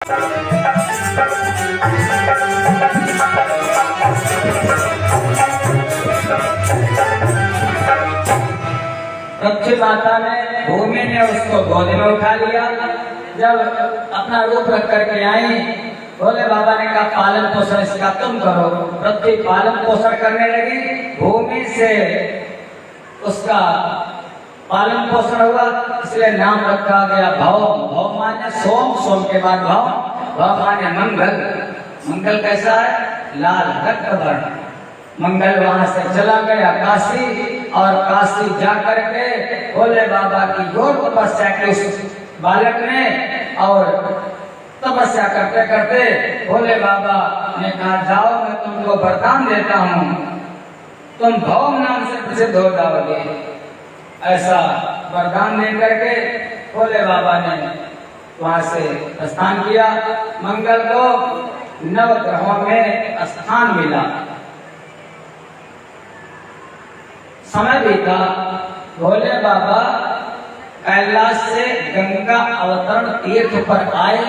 पृथ्वी माता ने, भूमि ने उसको गोद में उठा लिया। जब अपना रूप रख करके आई, भोले बाबा ने कहा पालन पोषण इसका तुम करो। पृथ्वी पालन पोषण करने लगी, भूमि से उसका पालन पोषण हुआ, इसलिए नाम रखा गया भव। भव माने सोम, सोम के बाद भव, भव माने मंगल। मंगल कैसा है? लाल रक्त वर्ण। मंगल वहां से चला गया काशी, और काशी जा करके भोले बाबा की घोर तपस्या की उस बालक ने, और तपस्या करते करते भोले बाबा ने कहा जाओ मैं तुमको वरदान देता हूँ, तुम भव नाम से प्रसिद्ध हो जाओगे। ऐसा वरदान दे करके भोले बाबा ने वहां से प्रस्थान किया। मंगल को नवग्रहों में स्थान मिला। समय बीता, भोले बाबा कैलाश से गंगा अवतरण तीर्थ पर आए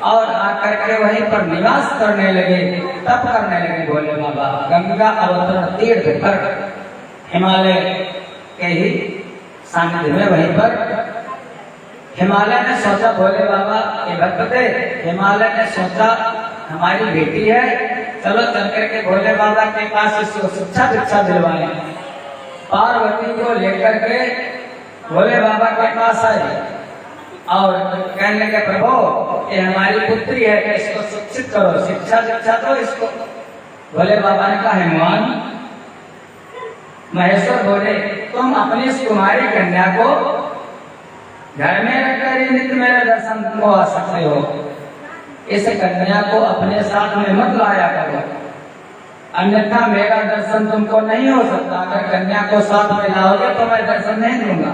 और आकर के वहीं पर निवास करने लगे, तप करने लगे। भोले बाबा गंगा अवतरण तीर्थ पर, हिमालय के ही सानिध्य में, वहीं पर हिमालय ने सोचा, भोले बाबा के भक्त थे, हिमालय ने सोचा हमारी बेटी है, चलो चल करके भोले बाबा के पास इसको शिक्षा दीक्षा दिलवाएं। पार्वती को लेकर के भोले बाबा के पास आए और कहने लगे प्रभु ये हमारी पुत्री है, इसको शिक्षित करो, शिक्षा दीक्षा दो इसको। भोले बाबा ने कहा हेमान, महेश्वर बोले तुम अपनी इस कुमारी कन्या को घर में रखकर ही नित्य मेरे दर्शन को आ सकते हो, इस कन्या को अपने साथ में मत लाया करो, अन्यथा मेरा दर्शन तुमको नहीं हो सकता। अगर कन्या को साथ में लाओगे तो मैं दर्शन नहीं दूंगा।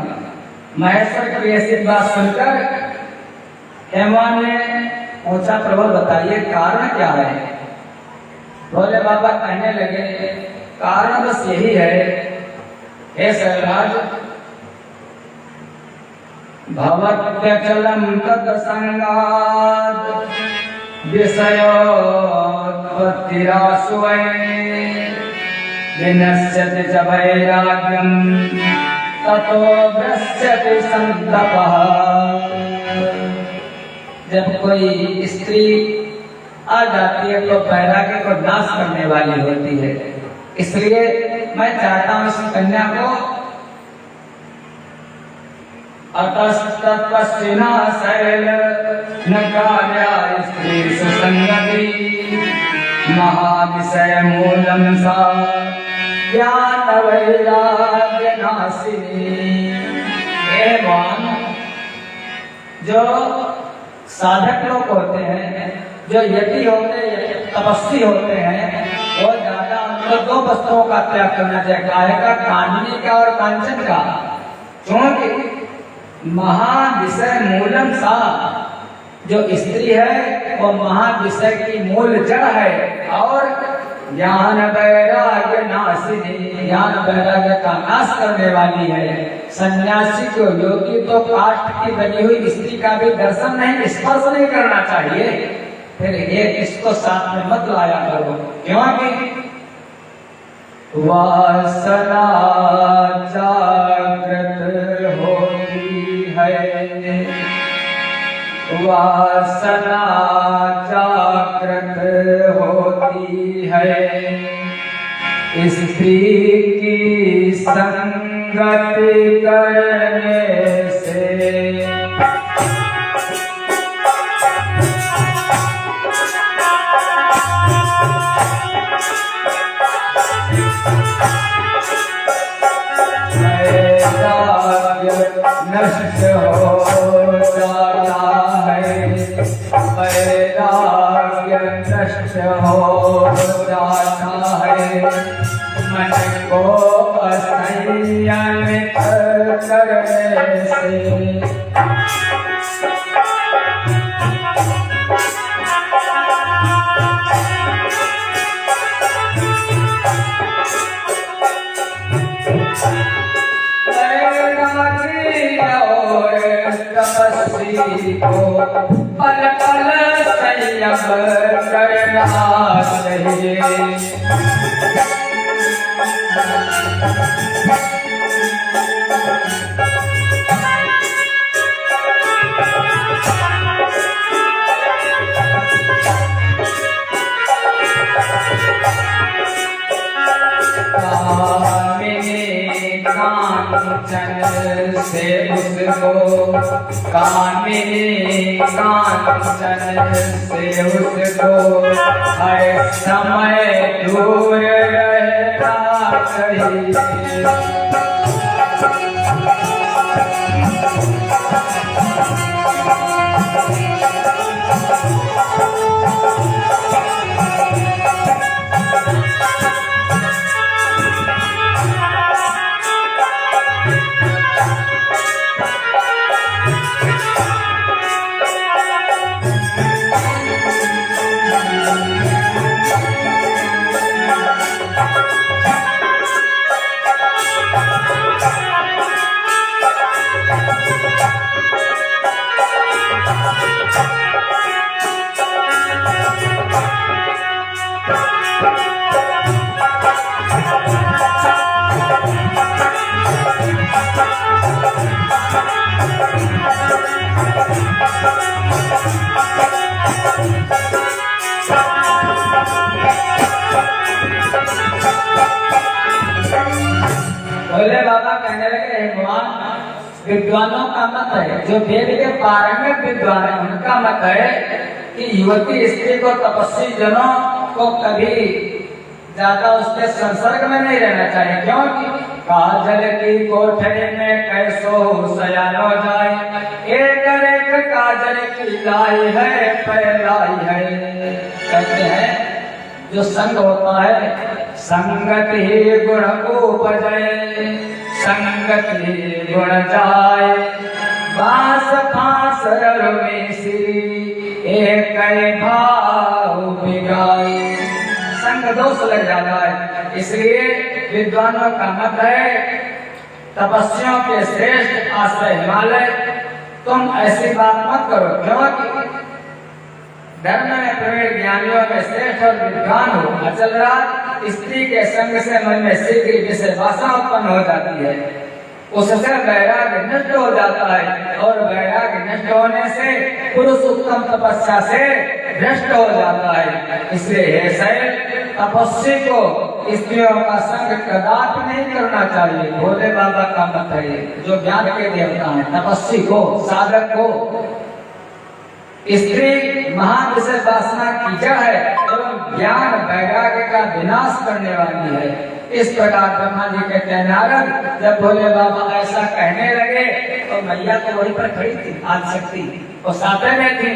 महेश्वर की ऐसी बात सुनकर हेमान ने पूछा प्रभु बताइए कारण क्या है? भोले बाबा कहने लगे कारण बस यही है, हे शैलराज, भवत्यचलम तत्संगात् विषयोत्पत्तिराशु विनश्यति च वैराग्यं ततो भ्रश्यति संतपः। जब कोई स्त्री आ जाती है तो वैराग्य को नाश करने वाली होती है, इसलिए मैं चाहता हूँ इस कन्या को अतस्तत्पश्चिना शैल न कार्या स्त्री सुसंगति महाविषय मूलम सा ज्ञान वैराग्य नाशिनी। एवं जो साधक लोग होते हैं, जो यति होते हैं, तपस्वी होते हैं, वो ज्यादा उनको दो वस्त्रों का त्याग करना चाहिए, काहे का, कामिनी का और कांचन का। क्योंकि महाविषय मूलम सा, जो स्त्री है वो महाविषय की मूल जड़ है, और ज्ञान वैराग्य नाशिनी, ज्ञान वैराग्य का नाश करने वाली है। सन्यासी को, योगी तो काष्ठ की बनी हुई स्त्री का भी दर्शन नहीं, स्पर्श नहीं करना चाहिए। फिर ये इसको साथ में मत लाया करो, क्योंकि वासना जागृत होती है, वासना जागृत होती है, स्त्री की संगति करने से। नष्ट हो जाता है, वैराग्य नष्ट हो जाता है, मन को असंयमित करने से। तपस्वी को पल पल अब करना चाहिए। कांचन से उसको, कामिनी कांचन से उसको हर समय दूर रहना चाहिए। भोले बाबा कहने लगे, भगवान विद्वानों का मत है, जो वेद के पारंगत विद्वान है, उनका मत है कि युवती स्त्री को, तपस्वी जनों को कभी ज्यादा उसके संसर्ग में नहीं रहना चाहिए। क्योंकि काजल की कोठरी में कैसो सयानो जाए, एक एक काजल की लाई है फैलाई है। कहते हैं जो संग होता है, संगत ही गुण को बजाए, संगत ही गुण जाए, बास फांस रमेशी एक भाव बिगाए। संग दोष लग जाता है। इसलिए विद्वानों का मत है, तपस्वियों के श्रेष्ठ आश्रय हिमालय, तुम ऐसी बात मत करो। क्योंकि धर्म में प्रवीण ज्ञानियों में श्रेष्ठ और विद्वान हो, अचल रात स्त्री के संग से मन में शीघ्र विषय वासना उत्पन्न हो जाती है, उससे वैराग्य नष्ट हो जाता है, और वैराग्य नष्ट होने से पुरुष उत्तम तपस्या से भ्रष्ट हो जाता है। इसलिए हे शैल, तपस्वी को स्त्रियों का संग कदापि नहीं करना चाहिए। भोले बाबा का मत है, जो ज्ञान के देवता है, तपस्वी को, साधक को स्त्री महान विषय वासना की जड़ है एवं ज्ञान वैराग्य का विनाश करने वाली है। इस प्रकार ब्रह्मा जी कहते हैं, नारद जब भोले बाबा ऐसा कहने लगे तो मैया तो वहीं पर खड़ी थी, आदिशक्ति वो साथे में थी।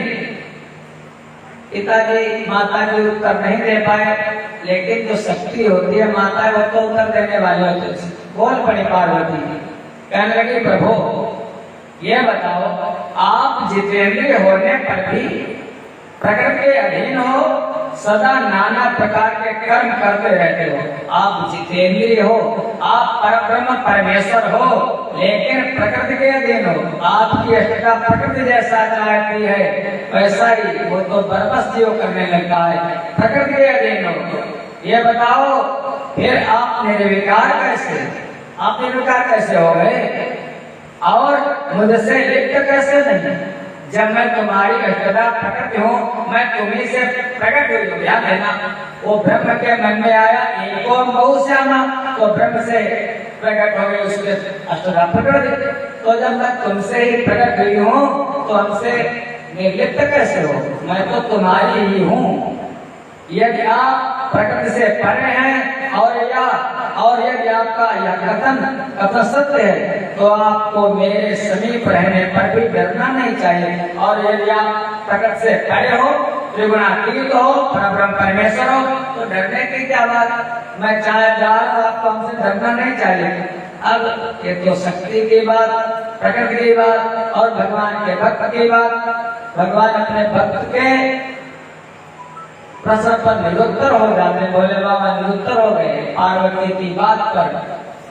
पिताजी माता जी उत्तर नहीं दे पाए, लेकिन जो शक्ति होती है माता, वो तो उत्तर देने वाले होते। बोल पड़ी पार्वती, कहने लगी, प्रभु ये बताओ, आप जितेंद्रिय होने पर भी प्रकृति के अधीन हो, सदा नाना प्रकार के कर्म करते रहते हो। आप जितेंद्रिय हो, आप परब्रह्म परमेश्वर हो, लेकिन प्रकृति के अधीन हो। आपकी अष्टता प्रकृति जैसा चाहती है, वैसा ही वो तो बर्बस्तियों करने लगता है। प्रकृति के अधीन हो, ये बताओ फिर आप निर्विकार कैसे, आप निर्विकार कैसे हो गए और मुझसे लिप्त कैसे नहीं? जब मैं तुम्हारी अष्टदा प्रकट हूँ, मैं तुम्ही से प्रकट हुई हूँ। ध्यान देना, वो ब्रह्म के मन में आया, एको बहुश्यामा, तो ब्रह्म से प्रकट हो गई, उसके अष्टदा प्रकट। तो जब मैं तुमसे ही प्रकट हुई हूँ, तो हमसे निर्लिप्त कैसे हो? मैं तो तुम्हारी ही हूँ। यदि आप प्रकृति से परे हैं और यदि आपका यह कथन सत्य है, तो आपको मेरे समीप रहने पर भी डरना नहीं चाहिए। और यदि आप प्रकृति से परे हो, त्रिगुणातीत हो, परब्रह्म परमेश्वर हो, तो डरने की क्या बात? मैं चाहे जा रहा हूँ, आपको हमसे डरना नहीं चाहिए। अब ये तो शक्ति की बात, प्रकृति की बात और भगवान के भक्त की बात। भगवान अपने भक्त के प्रश्न पर निरुत्तर हो जाते। भोले बाबा निरुत्तर हो गए पार्वती की बात पर।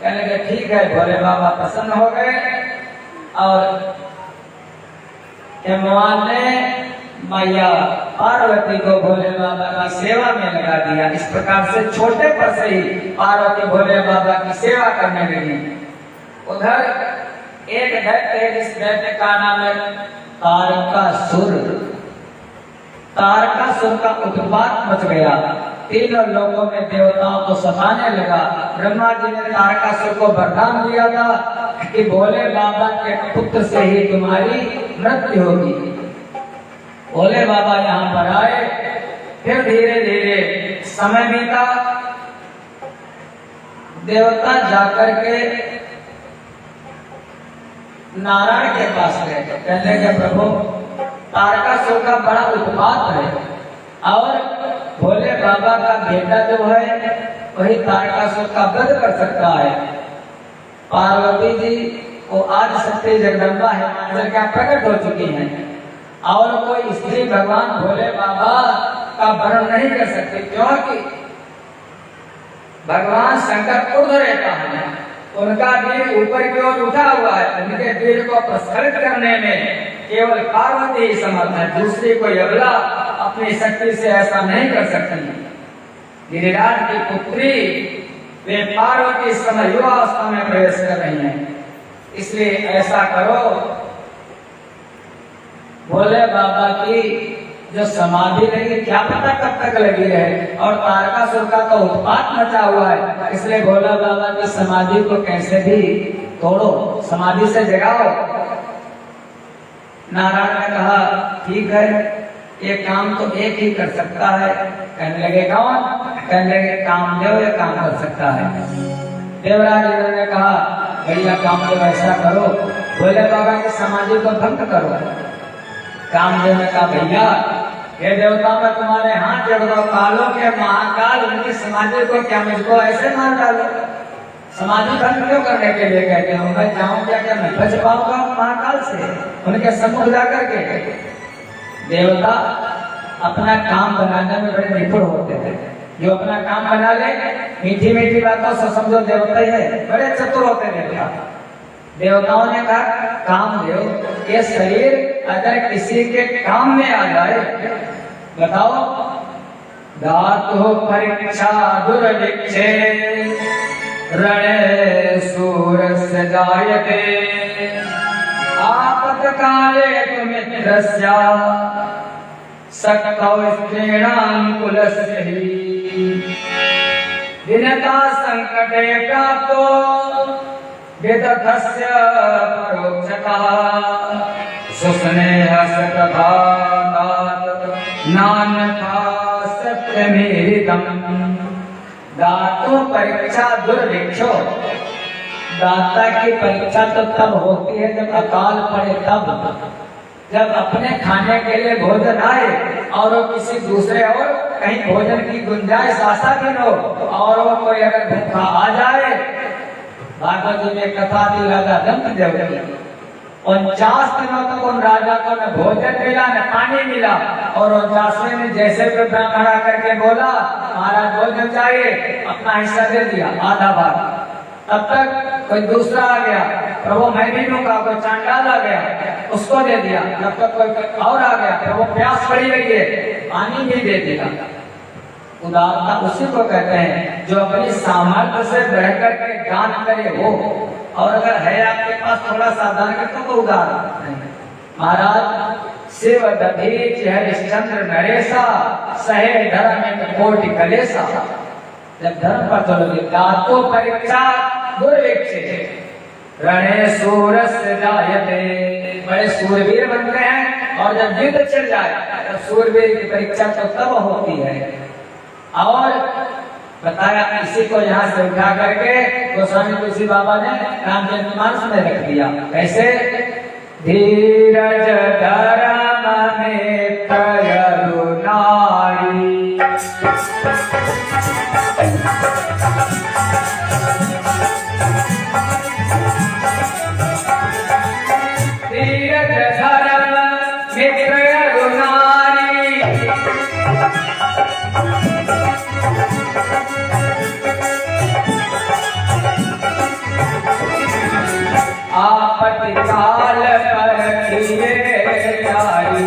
कहने लगे ठीक है, भोले बाबा प्रसन्न हो गए और हिमवान ने मैया पार्वती को भोले बाबा की सेवा में लगा दिया। इस प्रकार से छोटे पर से ही पार्वती भोले बाबा की सेवा करने लगी। उधर एक दैत्य है, जिस दैत्य का नाम है तारकासुर। तारकासुर का उत्पात मच गया, तीनों लोगों में देवताओं को सताने लगा। ब्रह्मा जी ने तारकासुर को वरदान दिया था कि भोले बाबा के पुत्र से ही तुम्हारी मृत्यु होगी। भोले बाबा यहाँ पर आए, फिर धीरे धीरे समय बीता। देवता जाकर के नारायण के पास गए, कहने के प्रभु तारकासुर का बड़ा उत्पात है और भोले बाबा का बेटा जो है वही तारकासुर का वध कर सकता है। पार्वती जी को आज शक्ति जगदम्बा हिमाचल का प्रकट हो चुकी हैं और कोई स्त्री भगवान भोले बाबा का वर्ण नहीं कर सकती, क्योंकि भगवान शंकर ऊर्ध्व रेखा है, उनका वीर ऊपर की ओर उठा हुआ है। उनके वीर को प्रस्फुटित करने में केवल पार्वती ही समर्थ है, दूसरी कोई अबला अपनी शक्ति से ऐसा नहीं कर सकती। गिरिराज की पुत्री वे पार्वती इस समय युवा अवस्था में प्रवेश कर रही हैं, इसलिए ऐसा करो भोले बाबा की जो समाधि लगी, क्या पता कब तक लगी रहे, और तारकासुर का तो उत्पात मचा हुआ है, इसलिए भोले बाबा की समाधि को कैसे भी तोड़ो, समाधि से जगाओ। नारायण ने कहा ठीक है, ये काम तो एक ही कर सकता है। कहने लगे कौन? कहने लगे कामदेव ये काम कर सकता है। देवराज इंद्र ने कहा भैया कामदेव ऐसा करो, भोले बाबा की समाधि को भंग करो। कामदेव ने कहा भैया हे देवता मैं तुम्हारे हाथ जोड़ दो, कालों के महाकाल उनकी समाधि को क्या मुझको ऐसे मार डालो? समाधि भंग क्यों करने के लिए कहते हो? मैं जाऊं क्या मैं बच पाऊंगा महाकाल से उनके सम्मुख जाकर के? देवता अपना काम बनाने में बड़े निपुण होते थे, जो अपना काम बना ले मीठी मीठी बातों से समझो देवता ही है, बड़े चतुर होते देवता। देवताओं ने कहा कामदेव ये शरीर अगर किसी के काम में आ जाए, बताओ धातु परीक्षा दुर्भिक्षे रणे सूरस्य जायते आपत्काले तु मित्रस्य शक्तौ स्त्रीणां कुलस्य हि दिनता संकटे प्राप्तो विदधस्य परोक्षतः सुस्नेह सतभानात् नान्यथा सत्यमेरितम्। दातु परीक्षा दुर्भिक्षो, दाता की परीक्षा तो तब होती है जब अकाल पड़े, तब जब अपने खाने के लिए भोजन आए और वो किसी दूसरे और कहीं भोजन की गुंजाइश आशा भी हो और वो कोई अगर भूखा आ जाए। भागवत जी में कथा थी राजा दंतदेव की, 49 दिनों तक उन राजा को न भोजन मिला न पानी मिला, और 49वें में जैसे भी ब्राह्मण आकर के बोला महाराज भोजन चाहिए, अपना हिस्सा दे दिया आधा भाग। तब तक कोई दूसरा आ गया, प्रभु मैं भी लूंगा, कोई चांडाल आ गया उसको दे दिया। तब तक कोई और आ गया, प्रभु प्यास पड़ी रही है, पानी भी दे दिया। उदारता उसी को कहते हैं जो अपनी सामर्थ्य से बढ़कर के दान करे वो, और अगर है आपके पास थोड़ा सा दान करते तो उदार नहीं। महाराज शिव दधीच हरिश्चंद्र नरेशा सहे धर्म कोटि कलेशा। जब धर्म पर चलोगे दातो परीक्षा दुर्भिक्षे रणे सूरस्य जायते, बड़े सूरवीर बनते हैं, और जब युद्ध चल जाए तब सूरवीर की परीक्षा तो तब होती है। और बताया इसी को यहाँ से उठा करके गोस्वामी तुलसी बाबा ने रामचरितमानस में रख दिया। कैसे? धीरज धर्म में करुणाई धीरज धर्म में करुणाई आपत्ति काल पर किए जाई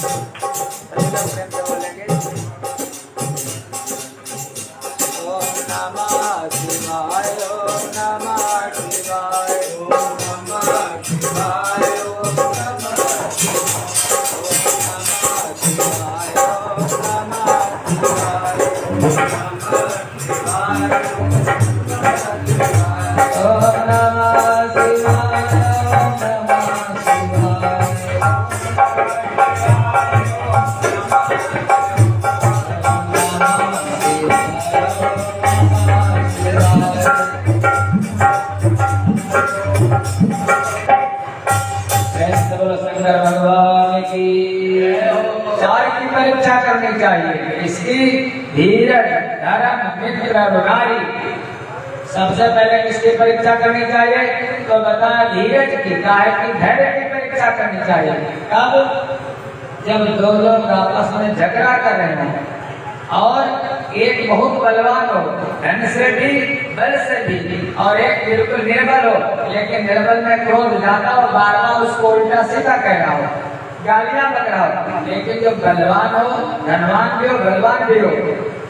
ओम नमः शिवाय, ओम नमः शिवाय, ओम नमः शिवाय, ओम नमः शिवाय, ओम नमः शिवाय, ओम नमः शिवाय, ओम नमः शंकर भगवान की। चार की परीक्षा करनी चाहिए, इसकी धीरज, धर्म, मित्र, रुखारी। सबसे पहले किसकी परीक्षा करनी चाहिए? तो बताया धीरज की, काहे की, धैर्य की परीक्षा करनी चाहिए। कब? जब दो लोग आपस में झगड़ा कर रहे हैं और एक बहुत बलवान हो, धन से भी बल से भी, और एक बिल्कुल निर्बल हो, लेकिन निर्बल में क्रोध ज्यादा हो, बार बार उसको उल्टा सीधा कह रहा हो, गालियां बक रहा हो। लेकिन जो बलवान हो, धनवान भी हो, बलवान भी हो,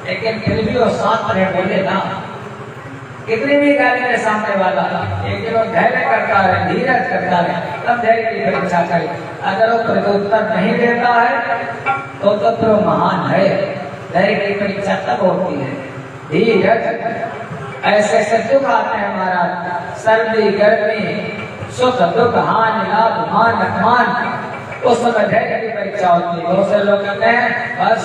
लेकिन फिर भी वो साथ रहे, बोले ना, कितनी भी गाली है सामने वाला, लेकिन वो धैर्य करता है, धीरज करता है, तब धैर्य की परीक्षा करे। अगर वो प्रत्युत्तर नहीं देता है तो वो महान है। धैर्य की परीक्षा तब होती है, धीरज। ऐसे ऐसे दुख आते हैं महाराज, सर्दी, गर्मी, सुख, दुख, हानि, लाभ, मान, अपमान, उस समय धैर्य की परीक्षा होती है। बहुत से लोग कहते हैं बस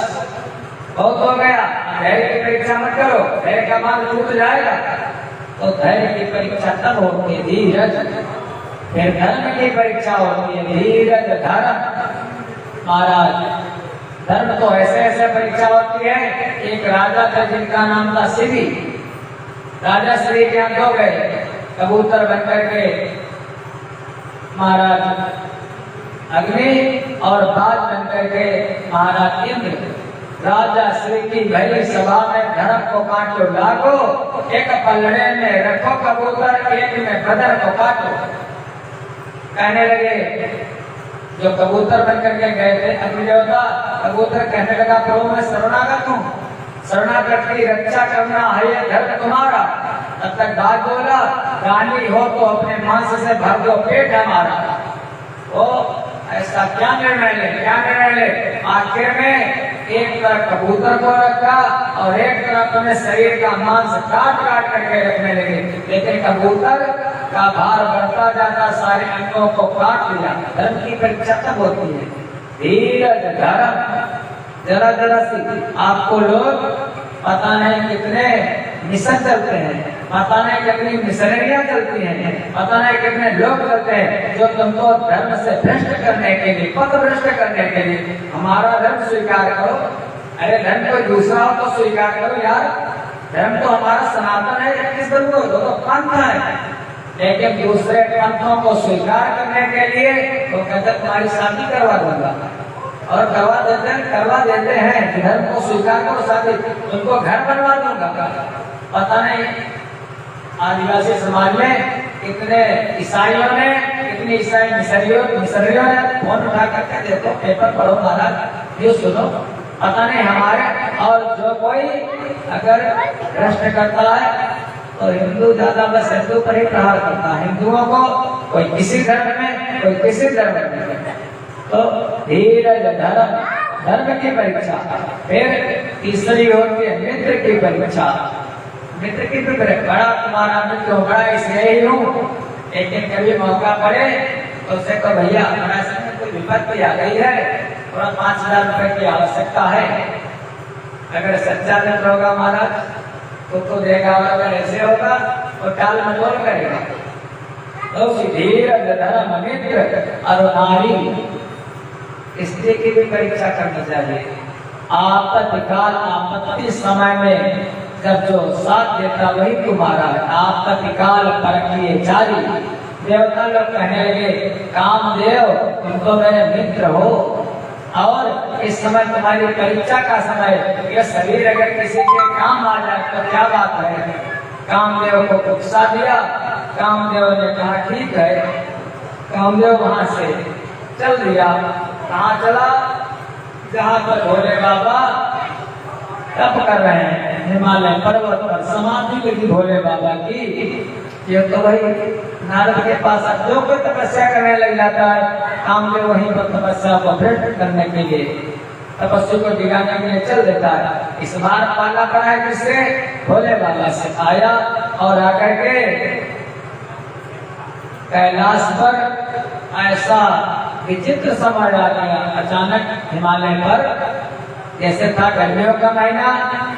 बहुत हो गया, धैर्य की परीक्षा मत करो, धैर्य का मार्ग टूट जाएगा। तो धैर्य की परीक्षा तब होती है, धीरज। फिर धर्म की परीक्षा होती है, धीरज, धर्म। महाराज धर्म तो ऐसे ऐसे परीक्षा होती है। एक राजा था जिनका नाम था श्री। राजा श्री के अंत हो गए, कबूतर बनकर के महाराज अग्नि और बाज बनकर के महाराज इंद्र। राजा श्री की भरी सभा में धर्म को काटो लागो, एक पलड़े में रखो कबूतर, एक में बदर को काटो। कहने लगे जो कबूतर बनकर के गए थे अग्निदेवता, कबूतर कहने लगा प्रभु मैं शरणागत हूँ, शरणागत की रक्षा करना है ये धर्म तुम्हारा। तब तक बात बोला, रानी हो तो अपने मांस से भर दो पेट हमारा। ओ ऐसा क्या निर्णय ले, क्या निर्णय ले? आखिर में एक तरफ कबूतर को रखा और एक तरफ अपने शरीर का मांस काट काट करके रखने लगे। लेकिन कबूतर का भार बढ़ता जाता, सारे अंगों को काट लिया। धर्म की परीक्षा तब होती है, धीरज, धर्म। जरा जरा सी आपको लोग पता नहीं कितने मिशन चलते हैं, पता नहीं कितनी मिशनरियां चलती हैं, पता नहीं कितने लोग चलते हैं जो तुमको धर्म से भ्रष्ट करने के लिए, पथ भ्रष्ट करने के लिए, हमारा धर्म स्वीकार करो। अरे धर्म कोई दूसरा हो तो स्वीकार करो यार, धर्म तो हमारा सनातन है, 21 धर्म तो पंथ है। लेकिन दूसरे पंथों को स्वीकार करने के लिए वो कहते तुम्हारी शादी करवा दूंगा, और करवा देते हैं। धर्म को स्वीकार करो, शादी, तुमको घर बनवा दूंगा। पता नहीं आदिवासी समाज में कितने ईसाइयों ने, कितनी ईसाई मिशनरियों ने फोन उठा करके देखो, पेपर पढ़ो महाराज, ये सुनो। पता नहीं हमारे, और जो कोई अगर भ्रष्ट करता है तो हिंदू ज्यादा बस हिंदू पर ही प्रहार करता है, हिंदुओं को कोई किसी धर्म में, कोई किसी धर्म में। तो धीरज, धर्म, धर्म की परीक्षा। फिर तीसरी होती है मित्र की परीक्षा। मित्र की भी बड़ा तुम्हारा मित्र हो, बड़ा इसलिए ही हूँ, लेकिन कभी मौका पड़े तो उससे कहो भैया हमारा समय कोई विपत्ति आ गई है, थोड़ा 5000 रुपए की आवश्यकता है। अगर सच्चा मित्र होगा महाराज तो देगा, और अगर ऐसे होगा तो टाल मटोल करेगा। तो धीरज, धर्म, मित्र और नारी, स्त्री की भी परीक्षा करनी चाहिए। आपत्तिकाल, आपत्ति समय में जब जो साथ देता वही तुम्हारा है। आपत्तिकाल परखिए चारी। देवता लोग कहने लगे कामदेव तुम तो मेरे मित्र हो, और इस समय तुम्हारी परीक्षा का समय, यह शरीर अगर किसी के काम आ जाए तो क्या बात है। कामदेव को पुरसा दिया, कामदेव ने कहा ठीक है। कामदेव वहां से चल दिया। कहाँ चला? जहाँ पर भोले बाबा तप कर रहे हैं हिमालय पर्वत पर, समाधि लगी भोले बाबा की। ये तो भाई नारद के पास जो कोई तपस्या करने लग जाता है, काम में वहीं पर तपस्या को दृढ़ करने के लिए, तपस्या को दिखाने के लिए चल देता है। इस बार पाला पड़ा है किससे? भोले बाबा से। आया और आकर के कैलाश पर ऐसा विचित्र समय आ गया अचानक हिमालय पर, जैसे था गर्मियों का महीना,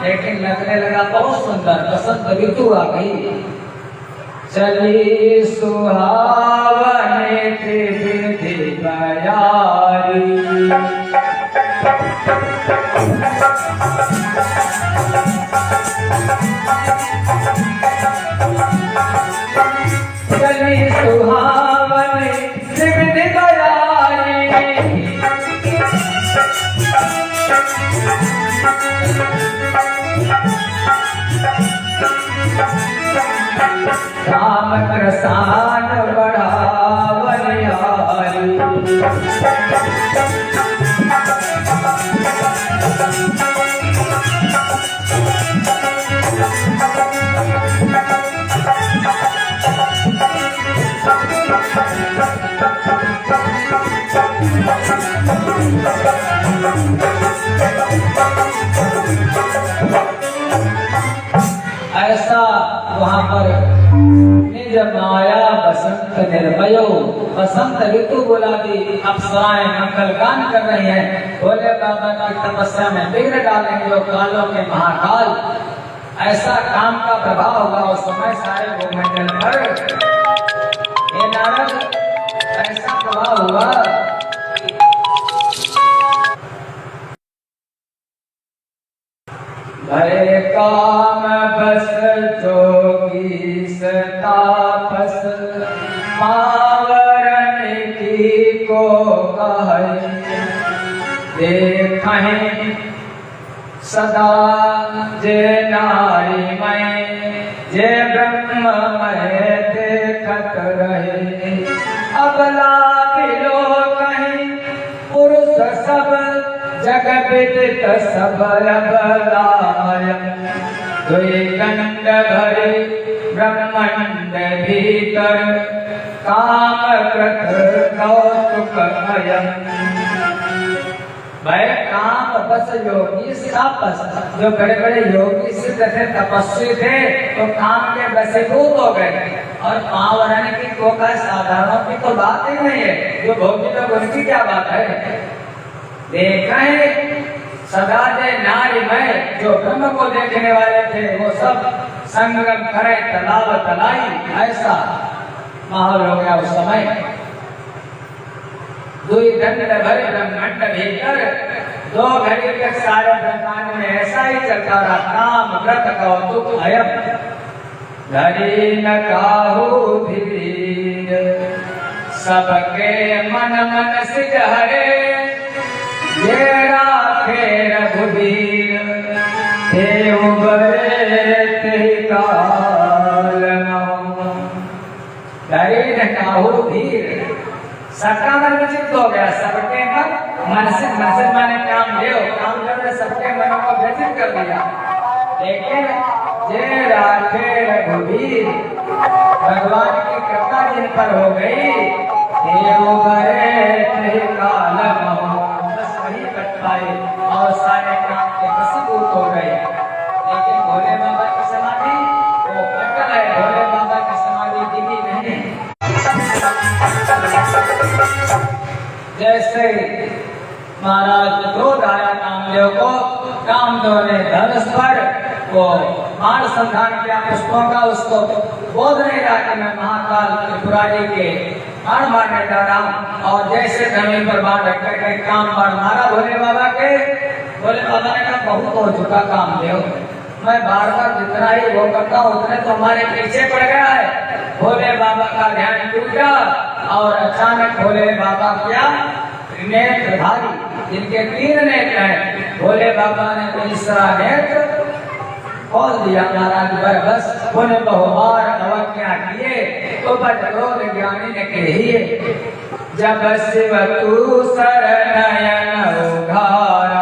लेकिन लगने लगा बहुत सुंदर, बसंत ऋतु आ गई। चली सुहावने विधि बयारी, चली सुहावने विधि बयारी, राम कृष्ण बढ़ावनिहारी, ऐसा वहां पर निज माया बसंत निर्भयो, बसंत ऋतु बोला दी, अप्सराएं मंगल गान कर रही हैं, भोले बाबा की तपस्या में विघ्न डालेंगे जो कालों के महाकाल। ऐसा काम का प्रभाव हुआ उस समय सारे भूमंडल पर। हे नारद, ऐसा प्रभाव हुआ भय काम बस जोगी तापस, पावरन की को कहे, देखें सदा जे नारी मैं, जे ब्रह्म मैं देखत रहे, अबला बिलो कहीं पुरुष सब जग विदित सब अबलाय, दुई दंड भरे ब्रह्मांड भीतर, काम कृत कौतुक भयं। भाई काम बस योगी तापस, जो बड़े बड़े योगी सिद्ध थे, तपस्वी थे, तो काम के वशीभूत हो गए। और पावरन की को का साधारणों की तो बात ही नहीं है, जो भोगी लोग उनकी क्या बात है। देखें सदा जे नारी में, जो ब्रह्म को देखने वाले थे वो सब संगम करे तालाब तलाई, ऐसा माहौल हो गया उस समय। दुई दंड भरे ब्रह्मांड भीतर, 2 घड़ी तक सारे ब्रह्मांड में ऐसा ही चलता रहा, काम व्रत कौतुक भयं। धरी न काहू धीर, सबके मन मन सिज हरे, ये राखे रघुवीर, हे उबरे तेहि काल नाम। धरी न काहू धीर, सबका मन विचित हो गया, सबके मन से माने काम ले, काम करने सबके मनों को व्यथित कर दिया। लेकिन जे राखे रघुवीर, भगवान की कृपा जिन पर हो गई, हे उबरे तेहि काल नाम, बस वही बच पाए और सारे काम के वशीभूत हो गए। लेकिन भोले बाबा की समाधि वो अटल है, भोले बाबा की समाधि टिकी नहीं। जैसे महाराज क्रोध आया कामदेव को, कामदेव ने धनुष पर वो बाण संधान किया पुष्पों का, उसको बोध नहीं रहा कि मैं महाकाल त्रिपुरारी के बाण मारने जा रहा हूँ। और जैसे जमीन पर बाण रख करके काम बाण मारा भोले बाबा के, भोले बाबा ने कहा बहुत हो चुका कामदेव, मैं बार बार जितना ही वो करता हूँ उतने तो हमारे पीछे पड़ गया है। भोले बाबा का ध्यान टूटा और अचानक भोले बाबा क्या नेत्रधारी, जिनके 3 नेत्र हैं, भोले बाबा ने तीसरा नेत्र खोल दिया। महाराज बस पुण्य बहुबार अवज्ञा किए तो बजरोग ज्ञानी ने कहिए, जब शिव तू शरणयन उघारा,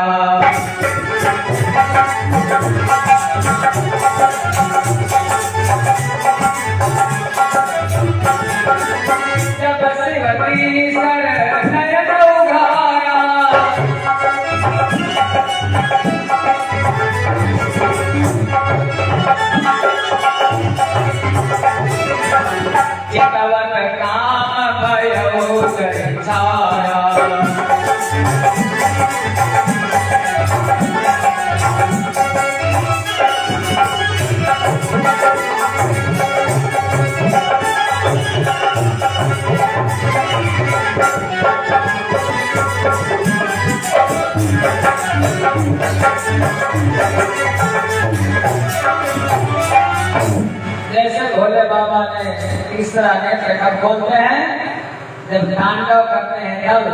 जैसे भोले बाबा ने तीसरा नेत्र कब खोलते हैं, जब तांडव करते हैं तब।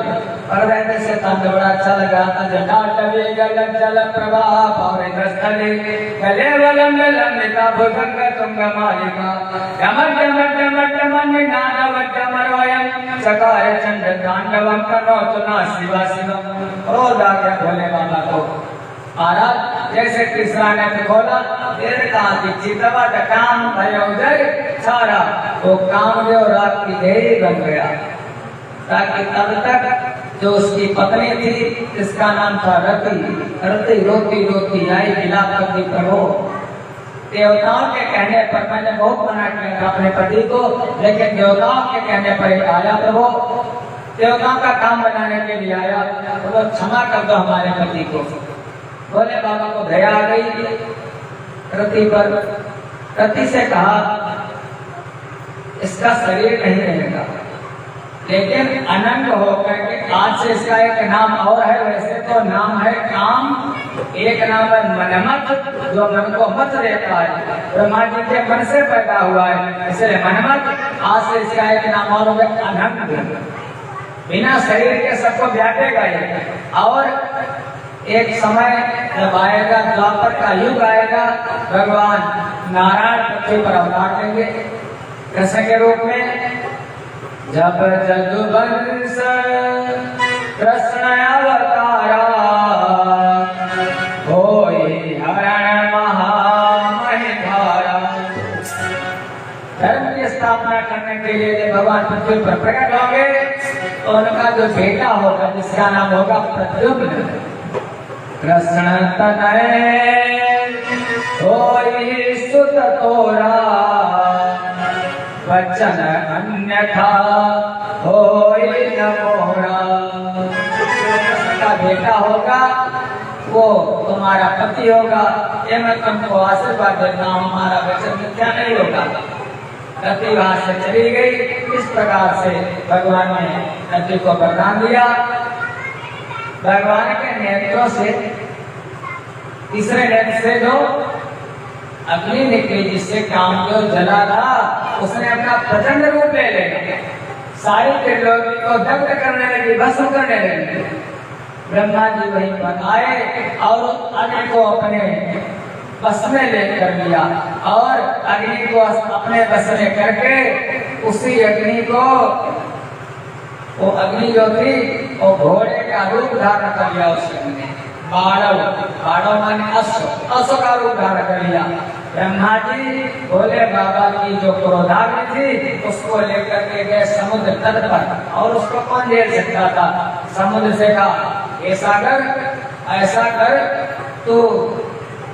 और रहने से तांडव बड़ा अच्छा लगा था। जटाटवी गगन जल प्रवाह पौरिन्द्र स्थले गले वलम लंबिता भुजंग तुंग मालिका यमट यमट यमट यमन नादव यमरोयम चकार चंड तांडवम कनोतुना शिवा शिवम। क्रोध आ गया भोले बाबा को। महाराज जैसे तीसरा नेत्र खोला, देर कहा कि चितवा काम भयो उदय सारा, वो कामदेव रात की देरी बन गया। ताकि तब तक जो उसकी पत्नी थी, जिसका नाम था रति, रति रोती रोती आई विलाप करती, प्रभु देवताओं के कहने पर मैंने बहुत मना किया था अपने पति को, लेकिन देवताओं के कहने पर ही आया प्रभु। देवताओं का काम बनाने के लिए आया, तो क्षमा कर दो हमारे पति को। भोले बाबा को दया आ गई रति पर। रति से कहा इसका शरीर नहीं रहेगा, लेकिन अनंग होकर के आज से इसका एक नाम और है। वैसे तो नाम है काम, एक नाम है मनमत, जो मन को मत देता है। ब्रह्मा जी के मन से पैदा हुआ है, इसलिए मनमत। आज से इसका एक नाम और होगा अनंग, बिना शरीर के सबको व्यापेगा ये। और एक समय जब आएगा, द्वापर का युग आएगा, भगवान नारायण पृथ्वी पर अवतार लेंगे कृष्ण के रूप में। जब जदुवंश कृष्ण अवतारा होई हरण महामहिधारा। धर्म की स्थापना करने के लिए जब भगवान पृथ्वी पर प्रकट होंगे, तो उनका जो बेटा होगा, जिसका नाम होगा प्रद्युम्न, कृष्ण तनय होई सुत तोरा, वचन अन्यथा होई न मोरा। का बेटा होगा वो तुम्हारा पति होगा, ये मैं तुमको आशीर्वाद देता हूँ, हमारा वचन मिथ्या नहीं होगा। रति वहां से चली गई। इस प्रकार से भगवान ने रति को वरदान दिया। भगवान के नेत्रों से, तीसरे नेत्र से जो अग्नि निकली, जिससे काम जो जला था, उसने अपना प्रचंड रूप ले लिया। सारी त्रिलोकी को दग्ध करने लगी, भस्म करने लगी। ब्रह्मा जी वहीं पर आए और अग्नि को अपने बस में लेकर लिया, और अग्नि को अपने बस में करके उसी अग्नि को, वो अग्नि जो थी वो घोड़े का रूप धारण कर लिया। उस अग्नि ने बाड़व, बाड़व माने अश्व का रूप धारण कर लिया। ब्रह्मा जी भोले बाबा की जो क्रोधाग्नि थी उसको लेकर के गए समुद्र तट पर, और उसको कौन झेल सकता था। समुद्र से कहा हे सागर, ऐसा कर तू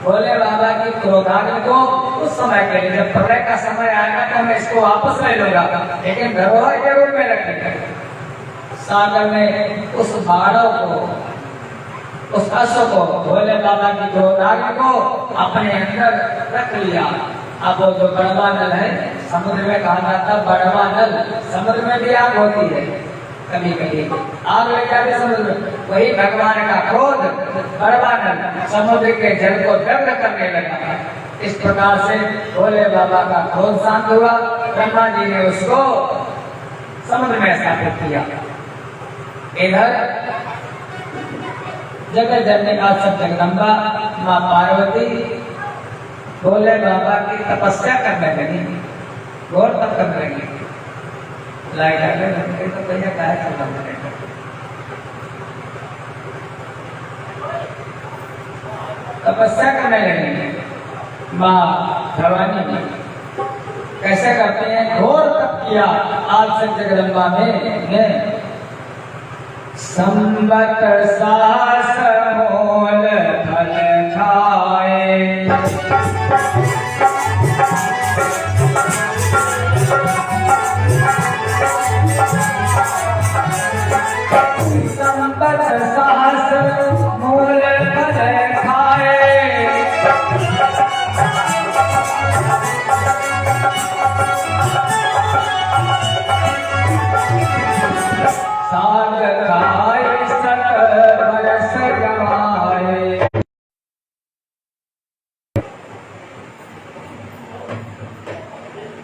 भोले बाबा की क्रोधाग्नि को उस समय के लिए, जब प्रलय का समय आएगा तो मैं इसको वापस ले लूंगा, लेकिन धरोहर के रूप में रखेगा। सागर ने उस बाड़व को, उस अश्व को, भोले बाबा की क्रोधाग्नि को अपने अंदर रख लिया। अब वो जो बड़वा नल है, समुद्र में कहा जाता बड़वा नल, समुद्र में भी आग होती है कभी कभी, आग लग जाती समुद्र। वही भगवान का क्रोध बड़वा नल समुद्र के जल को दग्ध करने लगा। इस प्रकार से भोले बाबा का क्रोध शांत हुआ। ब्रह्मा जी ने उसको समुद्र में स्थापित किया। इधर जगत जननी आसत जगदम्बा माँ पार्वती भोले बाबा की तपस्या करने लगी, घोर तप करने लगी। लाइट आ गई तो भैया क्या चल रहा है। तपस्या करने लगी माँ भवानी। कैसे करते हैं? घोर तप किया आसत जगदम्बा ने। संबत सास मोल फल खाए, संबत सास मोल फल खाए। साग खाए सत बरस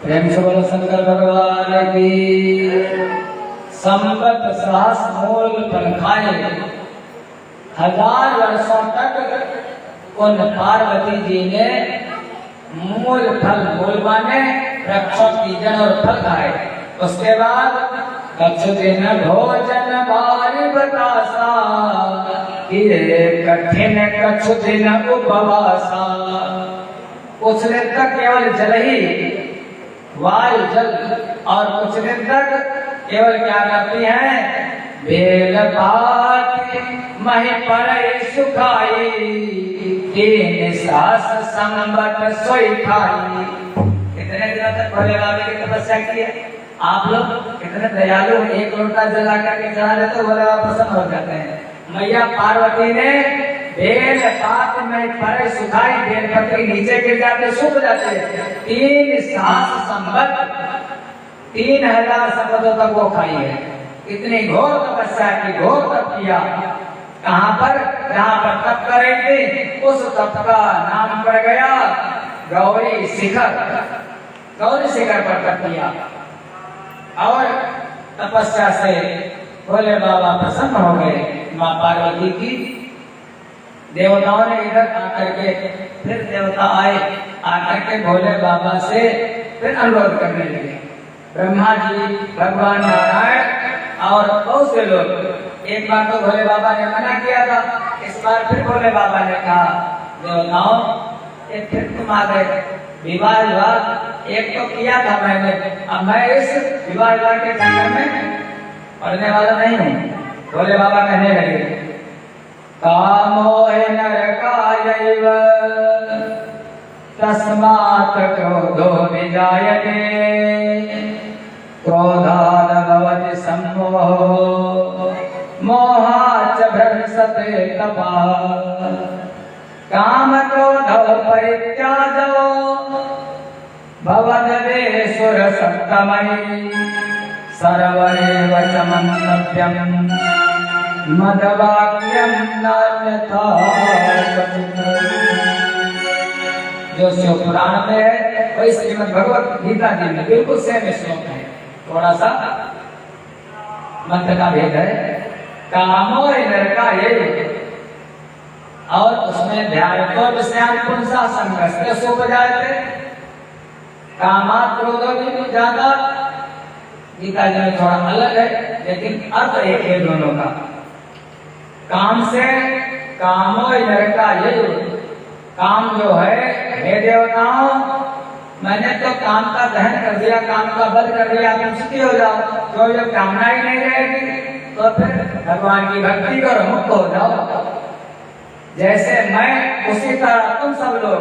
प्रेम से बोलो शंकर भगवान की। संवत सहस मूल फल खाए, 1000 वर्षों तक उन पार्वती जी ने मूल फल मूल माने वृक्षों की जड़ और फल खाए। उसके बाद कछु दिन भोजन बारी बतासा, कठिन कछु दिन उपवासा। कुछ दिन तक केवल जल ही, वायु जल, और कुछ दिन तक केवल क्या करती हैं, बेल पात मही पर सुखाई, 3 सास संबत सोई खाई। कितने दिनों तक भोले बाबा की तपस्या की है। आप लोग कितने दयालु, एक लोटा जला करके चढ़ा देते तो भोले बाबा प्रसन्न हो जाते हैं। मैया पार्वती ने बेल पात में पर सुखाई, बेल पत्ती नीचे गिर जाते, सूख जाते, 3 सास संबत, 3000 संबतों तक वो खाई है। इतनी घोर तपस्या की, घोर तप किया। कहाँ पर, जहाँ पर तप कर रही थी, उस तप का नाम पड़ गया गौरी शिखर। गौरी शिखर पर तप किया और तपस्या से भोले बाबा प्रसन्न हो गए। माँ पार्वती की देवताओं ने इधर आकर के, फिर देवता आए, आकर के भोले बाबा से फिर अनुरोध करने लगे। ब्रह्मा जी, भगवान नारायण और बहुत से लोग। एक बार तो भोले बाबा ने मना किया था, इस बार फिर भोले बाबा ने कहा, देवताओं एक फिर तुम आ गए, विवाह विवाह एक तो किया था मैंने, अब मैं इस विवाह विवाह के चक्कर में पढ़ने वाला नहीं हूँ। भोले बाबा कहने लगे, कामो नरकायैव तस्मात् क्रोधो विजायते, क्रोधाद् भवति सम्मोहो मोहाच् भ्रंशते तपाः। काम क्रोध परित्याजो भवद्वेषुर सप्तमयि, सर्वैव च मन्तव्यम् मदवाक्यं नान्यथा क्वचित्। जो शिव पुराण में है वही श्रीमद् भगवत गीता जी में बिल्कुल सेम श्लोक है, थोड़ा सा मंत्र का भेद है। कामो नरका ये, और उसमें ध्यान तो विषयान पुंसा संकष्ट सोपजायते, कामात् क्रोधो भी ज्यादा। गीता जी में थोड़ा अलग है, लेकिन अर्थ एक है दोनों का। काम से कामो नरका ये, काम जो है, हे देवताओं मैंने तो काम का दहन कर दिया, काम का वध कर दिया, तुम सुखी हो जाओ। तो जब कामना ही नहीं रहेगी तो फिर भगवान की भक्ति करो, मुक्त हो जाओ। जैसे मैं उसी तरह तुम सब लोग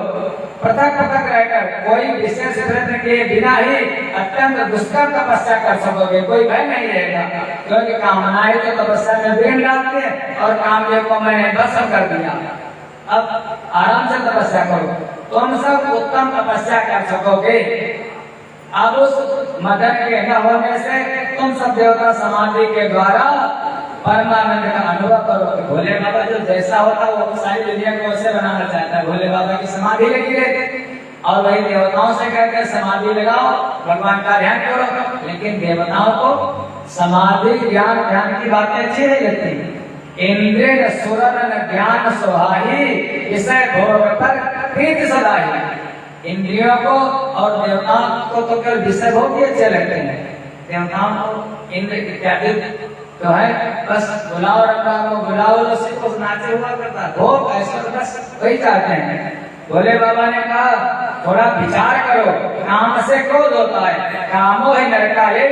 पृथक पृथक रहकर कोई विशेष प्रयत्न किए बिना ही अत्यंत दुष्कर तपस्या कर सकोगे, कोई भय नहीं रहेगा। क्योंकि कामनाएं तो तपस्या में विघ्न डालते हैं, और कामदेव को मैंने भस्म कर दिया। अब आराम से तपस्या करो, तुम सब उत्तम तपस्या कर सकोगे। अब उस मदन के न होने से तुम सब देवता समाधि के द्वारा परमानंद का अनुभव करो। भोले बाबा जो जैसा होता है वो सारी दुनिया को वैसे बनाना चाहता है। भोले बाबा की समाधि लगी रहती, और वही देवताओं से कहते हैं समाधि लगाओ, भगवान का ध्यान करो। लेकिन देवताओं को समाधि ज्ञान ध्यान की बातें अच्छी नहीं लगती। इंद्र सुरन ज्ञान सुहाई, विषय भोग पर प्रीति सदाई। इंद्रियों को और देवताओं को तो केवल विषय भोग ही अच्छे लगते हैं। देवताओं को इंद्र इत्यादि तो है, बस बुलाओ रखा को बुलाओ, उसको नाचे हुआ करता भोग ऐसा, तो बस वही चाहते हैं। भोले बाबा ने कहा थोड़ा विचार करो, काम से क्रोध होता है, कामो है नरका ये,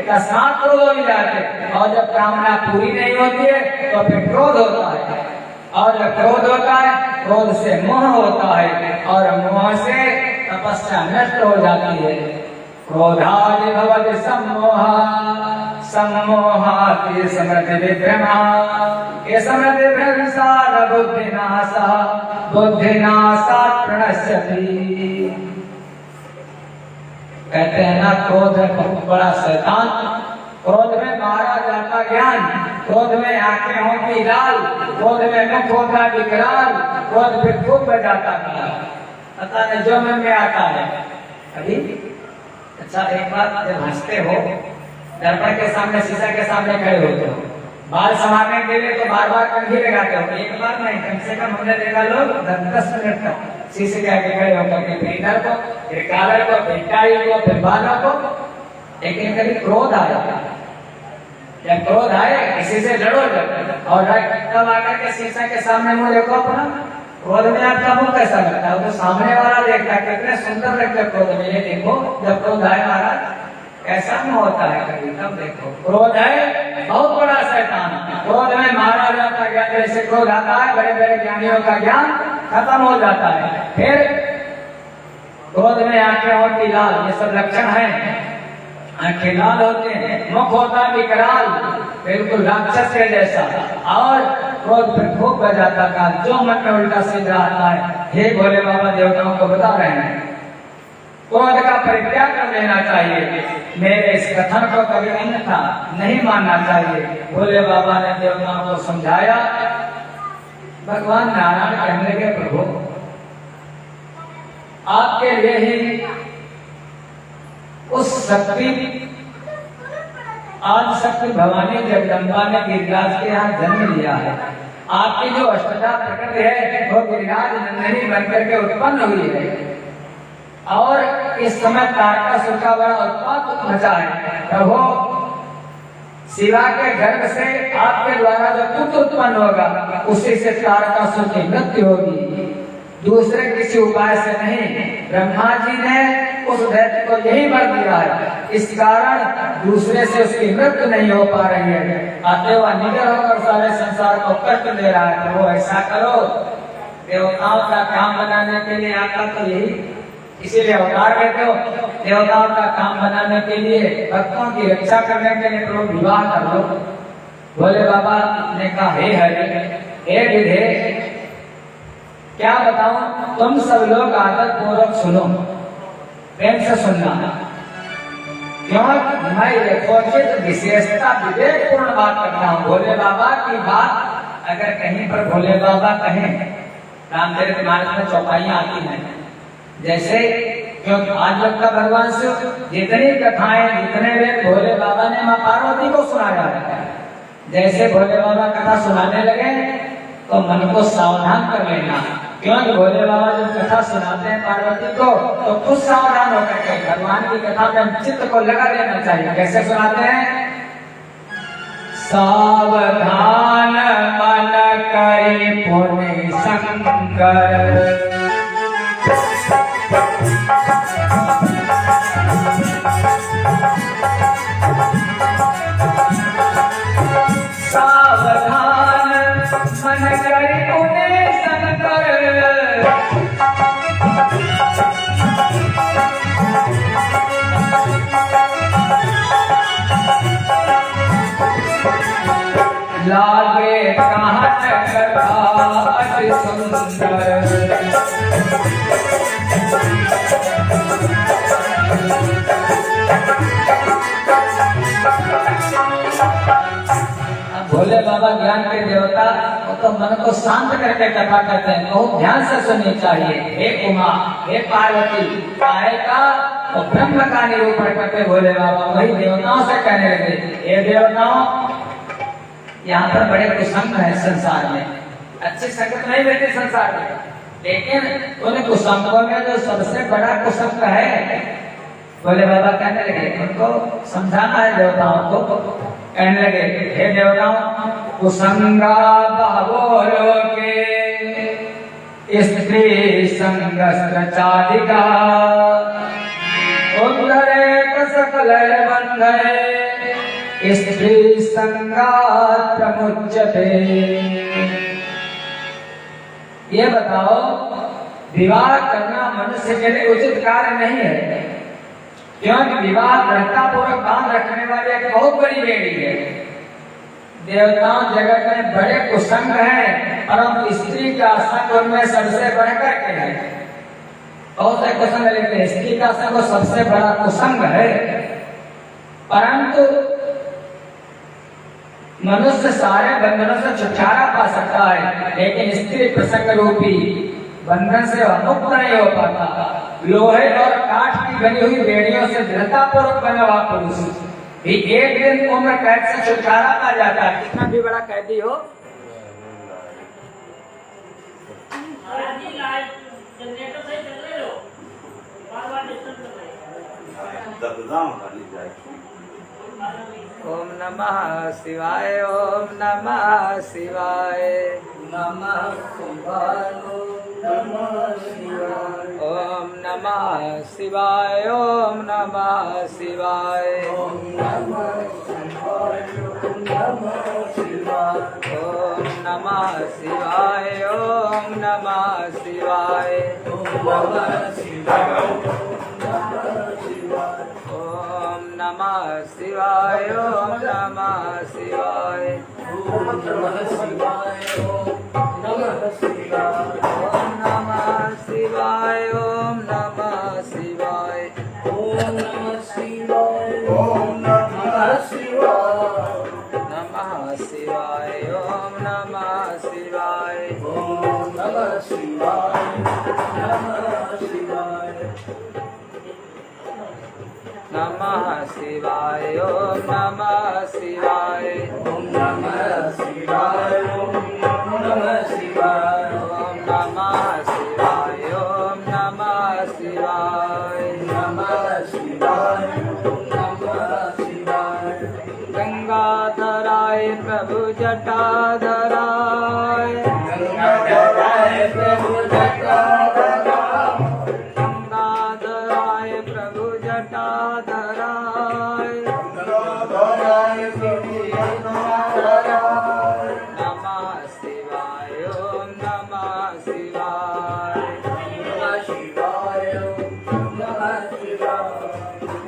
तस्मात् क्रोध हो जाते। और जब कामना पूरी नहीं होती है तो फिर क्रोध होता है, और जब क्रोध होता है, क्रोध से मोह होता है, और मोह से तपस्या नष्ट हो जाती है। क्रोधादि भवति सम्मोहा, सम्मोहाति समृद्धि विभ्रमा, ये समृद्धि भ्रंशात् बुद्धिनाशः, बुद्धिनाशात् प्रणश्यति। कहते हैं ना, क्रोध है बहुत बड़ा शैतान। क्रोध में मारा जाता ज्ञान, क्रोध में आंखें होती लाल, क्रोध में मुख होता विकराल, क्रोध फिर खूब बजाता काल। पता नहीं जो मन में आता है। अभी अच्छा, एक बात, जब हंसते हो, दर्पण के सामने, शीशा के सामने खड़े होते हो, बाल संवारने के लिए तो बार बार कंघी लगाते हो, एक बार नहीं, कम से कम हमने देखा लोग 10 मिनट तक शीशे के आगे खड़े होकर के फिर इधर को, फिर कालर को, फिर टाई को, फिर बालों को। लेकिन कभी क्रोध आया, जब क्रोध आए किसी से लड़ो और तब आकर के शीशा के सामने मुंह देखो अपना, क्रोध में आपका मुंह कैसा लगता है? तो सामने वाला देखता है कितने सुंदर लगते क्रोध में, ये देखो जब क्रोध आए महाराज कैसा मुंह होता है, कभी तब देखो। क्रोध है बहुत बड़ा शैतान, क्रोध में महाराजा का ज्ञान, जैसे क्रोध आता है बड़े बड़े ज्ञानियों का ज्ञान खत्म हो जाता है। फिर क्रोध में आंखें होती लाल, ये सब लक्षण है। आंखें लाल होते हैं, मुख होता है विकराल, बिल्कुल राक्षस के जैसा, और क्रोध फिर खूब बजाता का, जो मन में उल्टा सीधा आता है। हे भोले बाबा देवताओं को बता रहे हैं, क्रोध का परित्याग कर लेना चाहिए। मेरे इस कथन को कभी अन्यथा नहीं मानना चाहिए। भोले बाबा ने देवताओं को समझाया। भगवान नारायण कहने लगे, प्रभु आपके लिए ही उस शक्ति, आज शक्ति भवानी जगदम्बा ने गिरिराज के यहाँ जन्म लिया है। आपकी जो अष्टधा प्रकृति है वो गिरिराज नंदिनी बनकर के उत्पन्न हुई है, और इस समय तारकासुर का बड़ा उत्पात मचा है। प्रभु शिवा के गर्भ से आपके द्वारा जो पुत्र उत्पन्न होगा उसी से तारकासुर की मृत्यु होगी, दूसरे किसी उपाय से नहीं। ब्रह्मा जी ने उस दैत्य को यही वर दिया है, इस कारण दूसरे से उसकी मृत्यु नहीं हो पा रही है। आते हुआ निडर होकर सारे संसार को कष्ट दे रहा है। तो वो ऐसा करो, देवताओं का काम बनाने के लिए आपका तो यही, इसीलिए अवतार कहते हो, देवताओं का काम बनाने के लिए, भक्तों की रक्षा करने के लिए प्रभु विवाह कर लो। भोले बाबा ने कहा, हे हरि, हे विधे, क्या बताऊं, तुम सब लोग आदत पूर्वक सुनो, प्रेम से सुनना, क्योंकि मैं यथोचित विशेषता विवेकपूर्ण बात करता हूँ। भोले बाबा की बात अगर कहीं पर भोले बाबा कहें, रामचरित मानस में चौपाइयां आती हैं, जैसे क्योंकि आज लोग का भगवान से जितनी कथाएं, जितने वेद भोले बाबा ने माँ पार्वती को सुनाया है, जैसे भोले बाबा कथा सुनाने लगे तो मन को सावधान कर लेना, क्योंकि भोले बाबा जब कथा सुनाते हैं पार्वती को तो खुद सावधान होकर के भगवान की कथा में चित्त को लगा देना चाहिए। कैसे सुनाते हैं? सावधान मन करे पुण्य शंकर, सावधान मन करे पुण्य शंकर, लागे कहाँ कथा अति सुंदर, भोले बाबा ज्ञान के देवता, वो तो मन को शांत करके कथा करते हैं, बहुत ध्यान से सुननी चाहिए। हे उमा, हे पार्वती, काहे का तो ब्रह्म का निरूपण करते भोले बाबा वही देवताओं से कहने लगे, हे देवताओं, यहाँ पर बड़े कुसंग है संसार में, अच्छी संगत नहीं रहती संसार में, लेकिन उन कुसंगों में जो सबसे बड़ा कुसंग है, भोले बाबा कहने लगे उनको समझाना है देवताओं को। कहने लगे, हे देवताओं, कुसंगा बहवो लोके स्त्री संगस्त्रचादिका उद्धरेत सकल बंधने स्त्री संगात् प्रमुच्यते। ये बताओ, विवाह करना मनुष्य के लिए उचित कार्य नहीं है, क्योंकि विवाह दृढ़ता पूर्वक बांध रखने वाली एक बहुत बड़ी बेड़ी है। देवताओं जगत में बड़े कुसंग हैं, परंतु स्त्री का संग उनमें सबसे बढ़कर के है। बहुत से कुसंग लेते, स्त्री का संग सबसे बड़ा कुसंग है, परंतु मनुष्य सारे बंधनों से छुटकारा पा सकता है, लेकिन स्त्री प्रसंग रूपी बंधन से मुक्त नहीं हो पाता। लोहे और काठ की बनी हुई बेड़ियों से दृढ़तापूर्वक बना हुआ पुरुष भी एक दिन उम्र कैद से छुटकारा पा जाता है। कितना भी बड़ा कैदी हो, ओम नमः शिवाय, ओम नमः शिवाय, नमः शिवाय, ओम नमः शिवाय, ओम नमः शिवाय, ओम नमः शिवाय, ओम नमः शिवाय, ओम नमः शिवाय, ओम नमः शिवाय, ओम नमः शिवाय, ओम नमः शिवाय, ओम नमः शिवाय, ओम नमः शिवाय, ओम नमः शिवाय, ओम नमः शिवाय, ओम नमः शिवाय, ओम नमः शिवाय, नमः शिवाय, ओम नमः शिवाय, ओम नमः शिवाय, नमः शिवाय, नमः शिवाय, ओम नमः शिवाय, ओम नमः शिवाय, ओम नमः शिवाय, ओम नमः शिवाय, ओम नमः शिवाय, नमः शिवाय, ओम नमः शिवाय, गंगाधराय प्रभु जटाधराय, गंगाधराय प्रभु जटाधराय, गंगाधराय प्रभु जटाधराय, गंगाधराय प्रभु जटाधराय, नमः शिवाय, ओम नमः शिवाय, नमः शिवाय, ओम नमः शिवाय,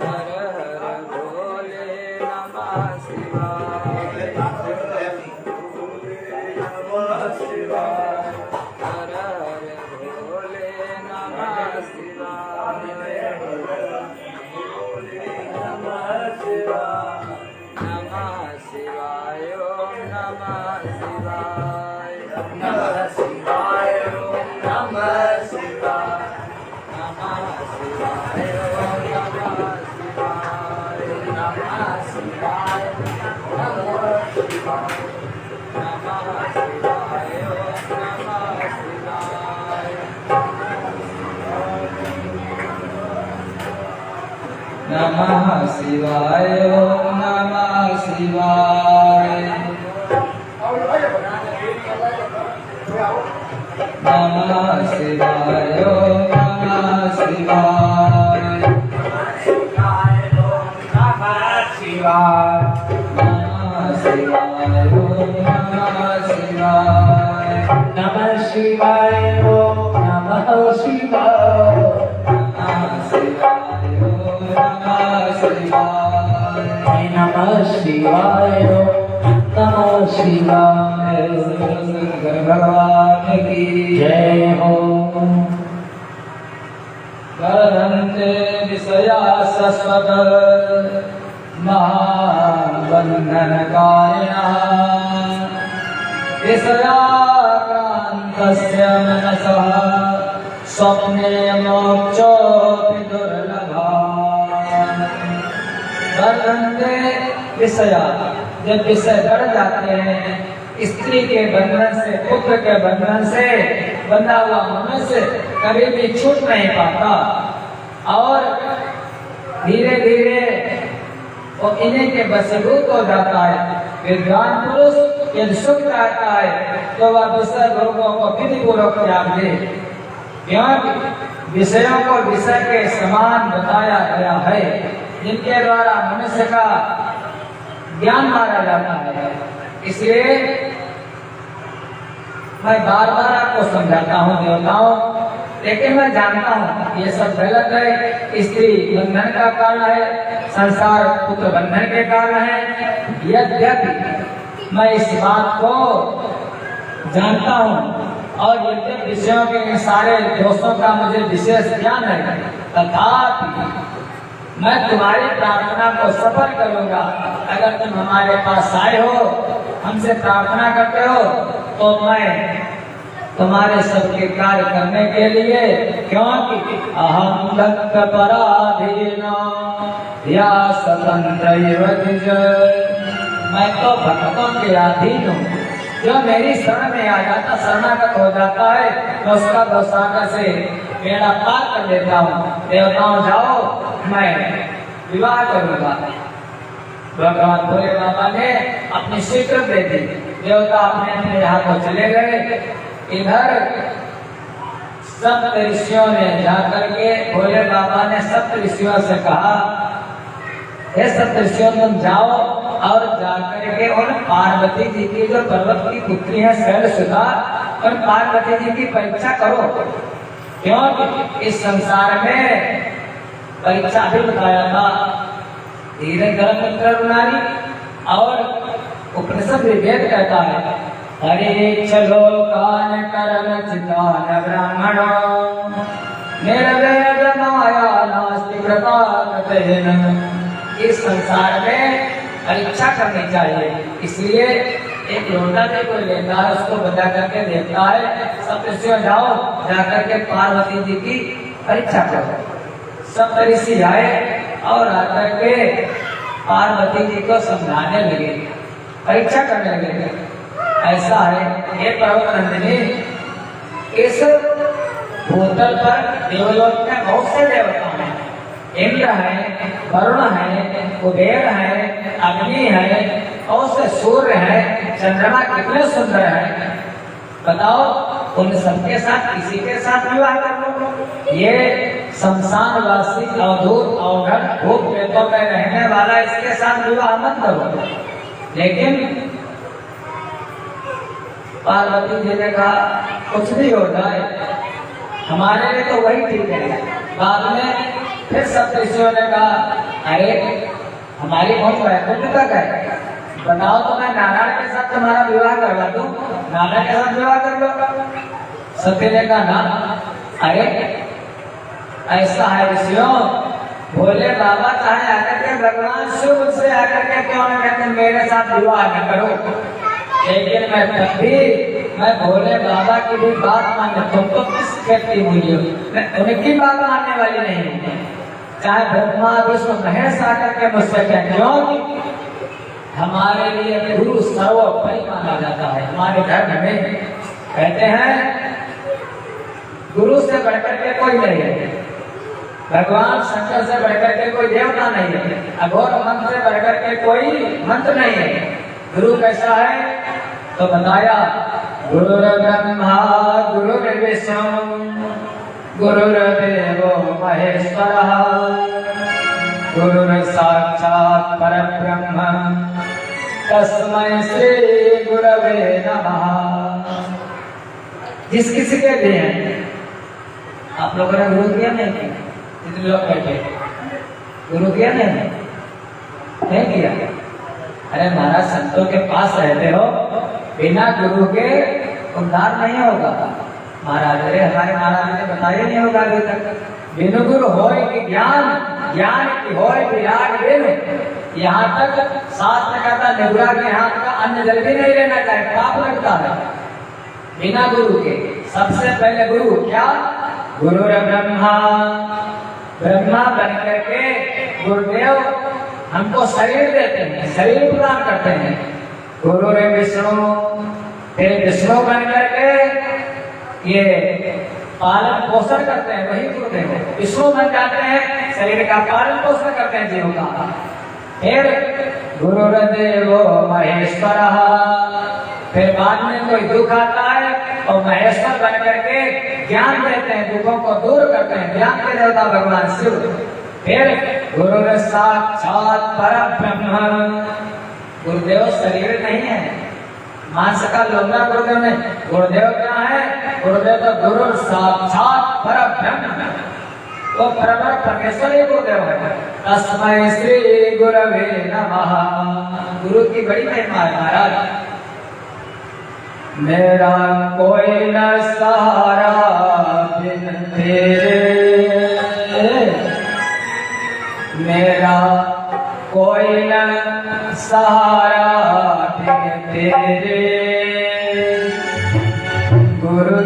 हर हर भोले नमः शिवाय, नमः शिवाय, हर हर भोले नमः शिवाय, नमः शिवाय, नमः शिवाय, ओम नमः शिवाय, नमः शिवाय, ओम नमः शिवाय, नमः शिवाय, ओम नमः शिवाय, नमः शिवाय, नमः शिवाय, नमः शिवाय, ओम नमः शिवाय, नमः शिवाय, ओम नमः शिवाय, नमः शिवाय, ओम नमः शिवाय, नमः शिवाय, नमः शिवाय, ओम नमः शिवाय, नमः शिवाय, ओम नमः शिवाय, नमः शिवाय, ओम नमः शिवाय, नमः शिवाय, ओम नमः शिवाय, शंकर भगवान की जय हो। गरन्ते विषया शश्वत महाबन्धनकारिणः विषयाक्रान्तस्य मनसः स्वप्ने मोक्षोऽपि दुर्लभः। गरन्ते विषया, जब विषय बढ़ जाते हैं, स्त्री के बंधन से, पुत्र के बंधन से बंधा हुआ मनुष्य कभी भी छूट नहीं पाता और धीरे धीरे वो इन्हीं के वशीभूत हो जाता है। विद्वान पुरुष यदि सुख चाहता है तो वह दूसरे लोगों को विधि पूर्वक त्याग दे, क्योंकि विषयों को विषय के समान बताया गया है जिनके द्वारा मनुष्य का ज्ञान मारा जाता है। इसलिए मैं बार बार आपको समझाता हूँ देवताओं, लेकिन मैं जानता हूँ ये सब गलत है। स्त्री बंधन का कारण है, संसार पुत्र बंधन के कारण है। यद्यपि मैं इस बात को जानता हूँ और यद्यपि विषयों के इन सारे दोषों का मुझे विशेष ज्ञान है, तथापि मैं तुम्हारी प्रार्थना को सफल करूंगा। अगर तुम हमारे पास आए हो, हमसे प्रार्थना करते हो, तो मैं तुम्हारे सबके कार्य करने के लिए, क्योंकि अहम दत्त पराधीना या स्वतंत्र, मैं तो भक्तों के अधीन हूँ। जो मेरी शरण में आ जाता, शरणागत हो जाता है, तो उसका दोसागर से बेड़ा पार कर देता हूँ। देवताओं जाओ, मैं विवाह करूंगा। भगवान भोले बाबा ने अपनी स्वीकृति दे दी। देवता अपने अपने यहाँ को चले गए। इधर सप्त ऋषियों ने जाकर के भोले बाबा ने सप्त ऋषियों से कहा, हे सप्त ऋषियों तुम जाओ और जाकर के उन पार्वती जी की जो पर्वत की पुत्री है शैलसुता, उन पार्वती जी की परीक्षा करो। क्योंकि इस संसार में परीक्षा भी बताया था, धीरे धर्म नारी, और उपनिषद वेद कहता है, हरे चलो कान करन चितान ब्राह्मणो निर्वेद माया नास्ति कृपातेन। इस संसार में परीक्षा करनी चाहिए, इसलिए एक लोटा से कोई लेता है, उसको बजा करके देता है, सब ऋषि जाओ जाकर के पार्वती जी की परीक्षा करो। सब ऋषि आए और आकर के पार्वती जी को समझाने लगे, परीक्षा करने लगे। ऐसा है, ये पर्वत नंदिनी, इस भूतल पर देवलोक में बहुत से देवता हैं। इंद्र है, वरुण है, कुबेर है, अग्नि है, और से सूर्य है, चंद्रमा कितने सुंदर है। बताओ, उन सबके साथ किसी के साथ विवाह कर लो। ये शमशानवासी अवधूत अवघड़ भूत प्रेतों में रहने वाला, इसके साथ विवाह मत करो। लेकिन पार्वती जी ने कहा कुछ भी हो जाए हमारे लिए तो वही ठीक है। बाद में फिर सब ऋषियों ने कहा, अरे हमारी बहुत वैकुंठ तक है, बताओ तो मैं नारायण के साथ तुम्हारा विवाह करवा दूं, नारायण के साथ विवाह कर लो। सत्य ने कहा ना, अरे ऐसा है ऋषियों, भोले बाबा चाहे आकर के भगवान शिव से आकर के क्यों न कहते मेरे साथ विवाह न करो, लेकिन मैं तब भी मैं भोले बाबा की भी बात मानने, तुम तो किस व्यक्ति मूल्य, मैं उनकी बात मानने वाली नहीं हूँ। चाहे ब्रह्मा विष्णु महेश आकर के मुझसे कहें, क्यों? हमारे लिए गुरु सर्वोपरि माना जाता है। हमारे धर्म में कहते हैं गुरु से बढ़कर के कोई नहीं है, भगवान शंकर से बढ़कर के कोई देवता नहीं है, अघोर मंत्र से बढ़कर के कोई मंत्र नहीं है। गुरु कैसा है तो बताया, गुरुर ब्रह्मा गुरुर विष्णु गुरुर्देवो महेश्वरः गुरुर साक्षात् परब्रह्म तस्मै श्री गुरवे नमः। जिस किसी के लिए आप लोगों ने गुरु किया नहीं? जितने लोग बैठे गुरु किया नहीं किया? अरे महाराज संतों के पास रहते हो, बिना गुरु के उद्धार नहीं होगा। महाराज, अरे हमारे महाराज ने बताया नहीं होगा अभी तक, बिनु गुरु होय कि ज्ञान, ज्ञान की होय विराट बिनु। यहाँ तक शास्त्र कहता निगुरा के हाथ का अन्न जल भी नहीं लेना चाहिए, पाप लगता है बिना गुरु के। सबसे पहले गुरु क्या? गुरु ब्रह्मा, ब्रह्मा बन करके गुरुदेव हमको शरीर देते हैं, शरीर प्रदान करते हैं। गुरु विष्णु, फिर विष्णु बन करके ये पालन पोषण करते हैं, वही गुरुदेव है। विष्णु बन जाते हैं, शरीर का पालन पोषण करते हैं जीव का। फिर गुरुर्देवो महेश्वरः, फिर बाद में कोई दुख आता है और महेश्वर बन करके ज्ञान देते हैं, दुखों को दूर करते हैं, ज्ञान के देवता भगवान शिव। फिर गुरु साक्षात् परब्रह्म, गुरुदेव शरीर नहीं है, मांस का लोंगा गुरुदेव ने। गुरुदेव क्या है? गुरुदेव तो गुरु साक्षात् परब्रह्म, तो परम परमेश्वर ही गुरुदेव है। तस्मै श्री गुरवे नमः। गुरु की बड़ी महिमा है महाराज। मेरा कोई न सहारा बिन तेरे, मेरा कोई न सहारा बिन तेरे, गुरु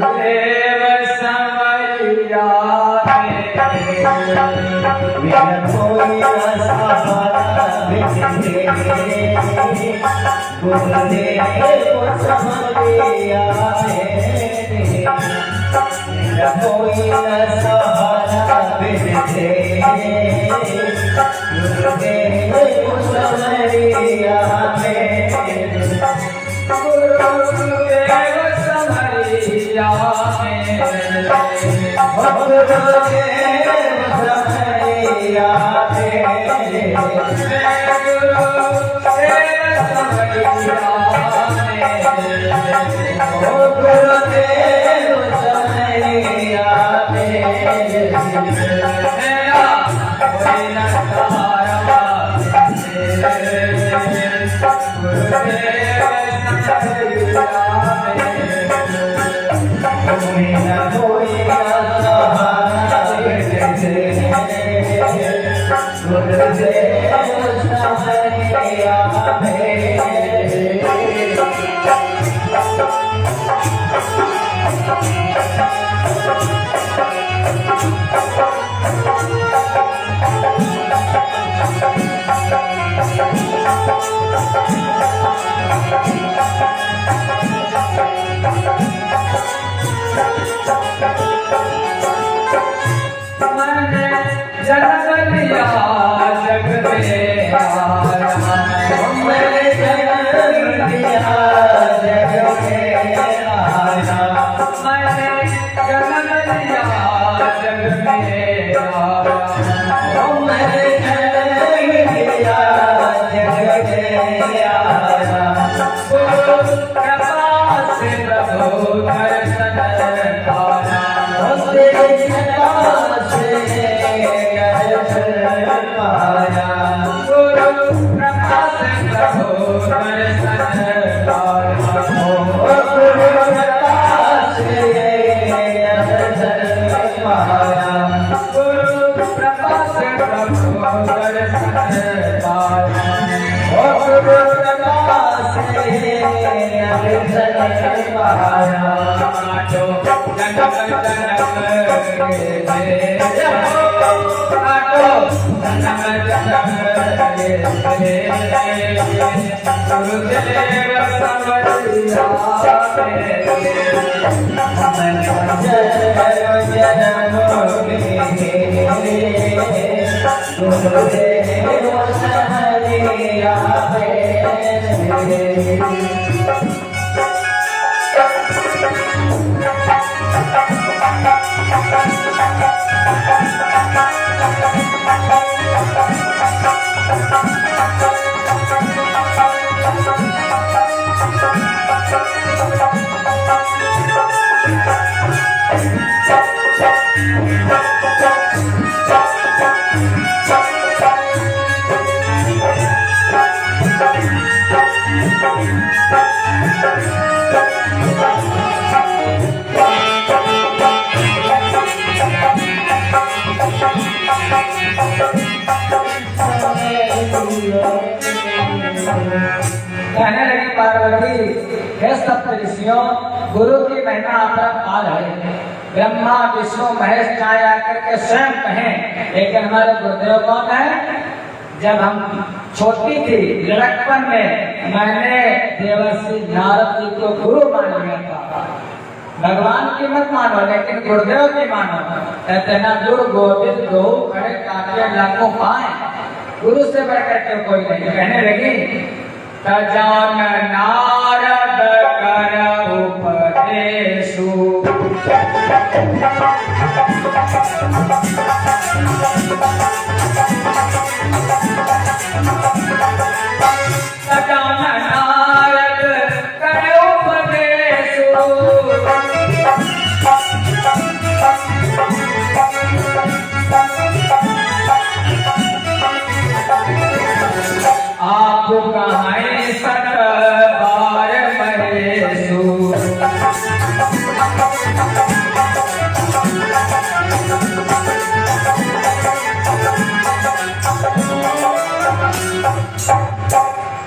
कहने लगी पार्वती, हे सप्तऋषियों, गुरु की महिमा अपरंपार है। ब्रह्मा विष्णु महेश चाहे आकर के स्वयं कहें, लेकिन हमारे गुरुदेव कौन है? जब हम छोटी थी लड़कपन में मैंने देवर्षि नारद जी को गुरु मान लिया था। भगवान की मत मानो लेकिन गुरुदेव की मानो। कहते ना गुरु गोविंद गो खड़े काटे लाखों पाए, गुरु से बढ़कर के कोई नहीं। कहने लगी सजान नारद कर उपदेशु सजान नारद कर उपदेशु आप कहां सत बार महेशु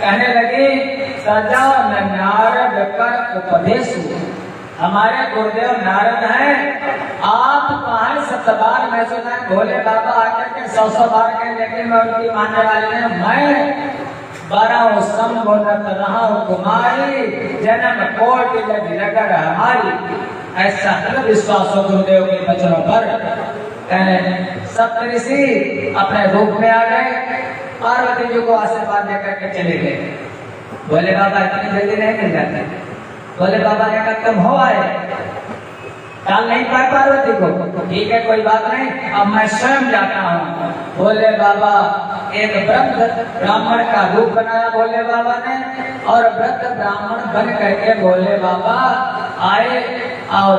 कहने लगी सजान नारद कर उपदेशु, हमारे गुरुदेव नारद हैं, आप कहां सतबार मैं सुना है भोले बाबा आकर के 100 बार कहे, लेकिन मैं उनकी मानने वाली नहीं, मैं 12 संबोधत रहा कुमारी, जन्म कोटि लगी रगड़ हमारी। ऐसा विश्वास हो गुरुदेव के वचनों पर। सप्तऋषि अपने रूप में आ गए, पार्वती जी को आशीर्वाद देकर के चले गए। भोले बाबा इतनी जल्दी नहीं मिल जाते। भोले बाबा ने कहा तुम हो आए, डाल नहीं पाए पार्वती को, ठीक है कोई बात नहीं, अब मैं स्वयं जाता हूँ। भोले बाबा एक व्रत ब्राह्मण का रूप बनाया भोले बाबा ने, और व्रत ब्राह्मण बन करके भोले बाबा आए और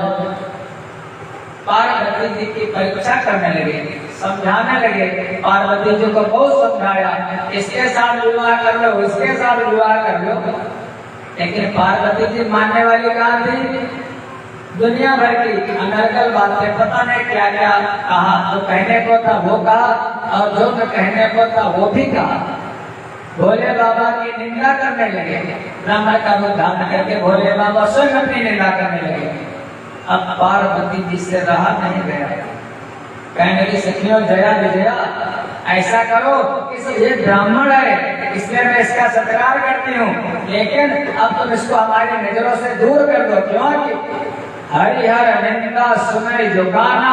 पार्वती जी की परीक्षा करने लगे, समझाने लगे। पार्वती जी को बहुत समझाया, इसके साथ विवाह कर लो, इसके साथ विवाह कर लो, लेकिन पार्वती जी मानने वाली कहाँ थी? दुनिया भर की अनर्गल बातें, पता नहीं क्या क्या कहा, जो कहने को था वो कहा और जो न कहने को था वो भी कहा। भोले बाबा की निंदा करने लगे, ब्राह्मण का रूप धारण करके भोले बाबा स्वयं अपनी निंदा करने लगे। अब पार्वती जी से रहा नहीं गया, कहने की सखियों जया विजया ऐसा करो, ये ब्राह्मण है इसलिए मैं इसका सत्कार करती हूँ, लेकिन अब तुम इसको हमारी नजरों से दूर कर दो। क्यों? हरिहर निंदा सुनई जो गाना,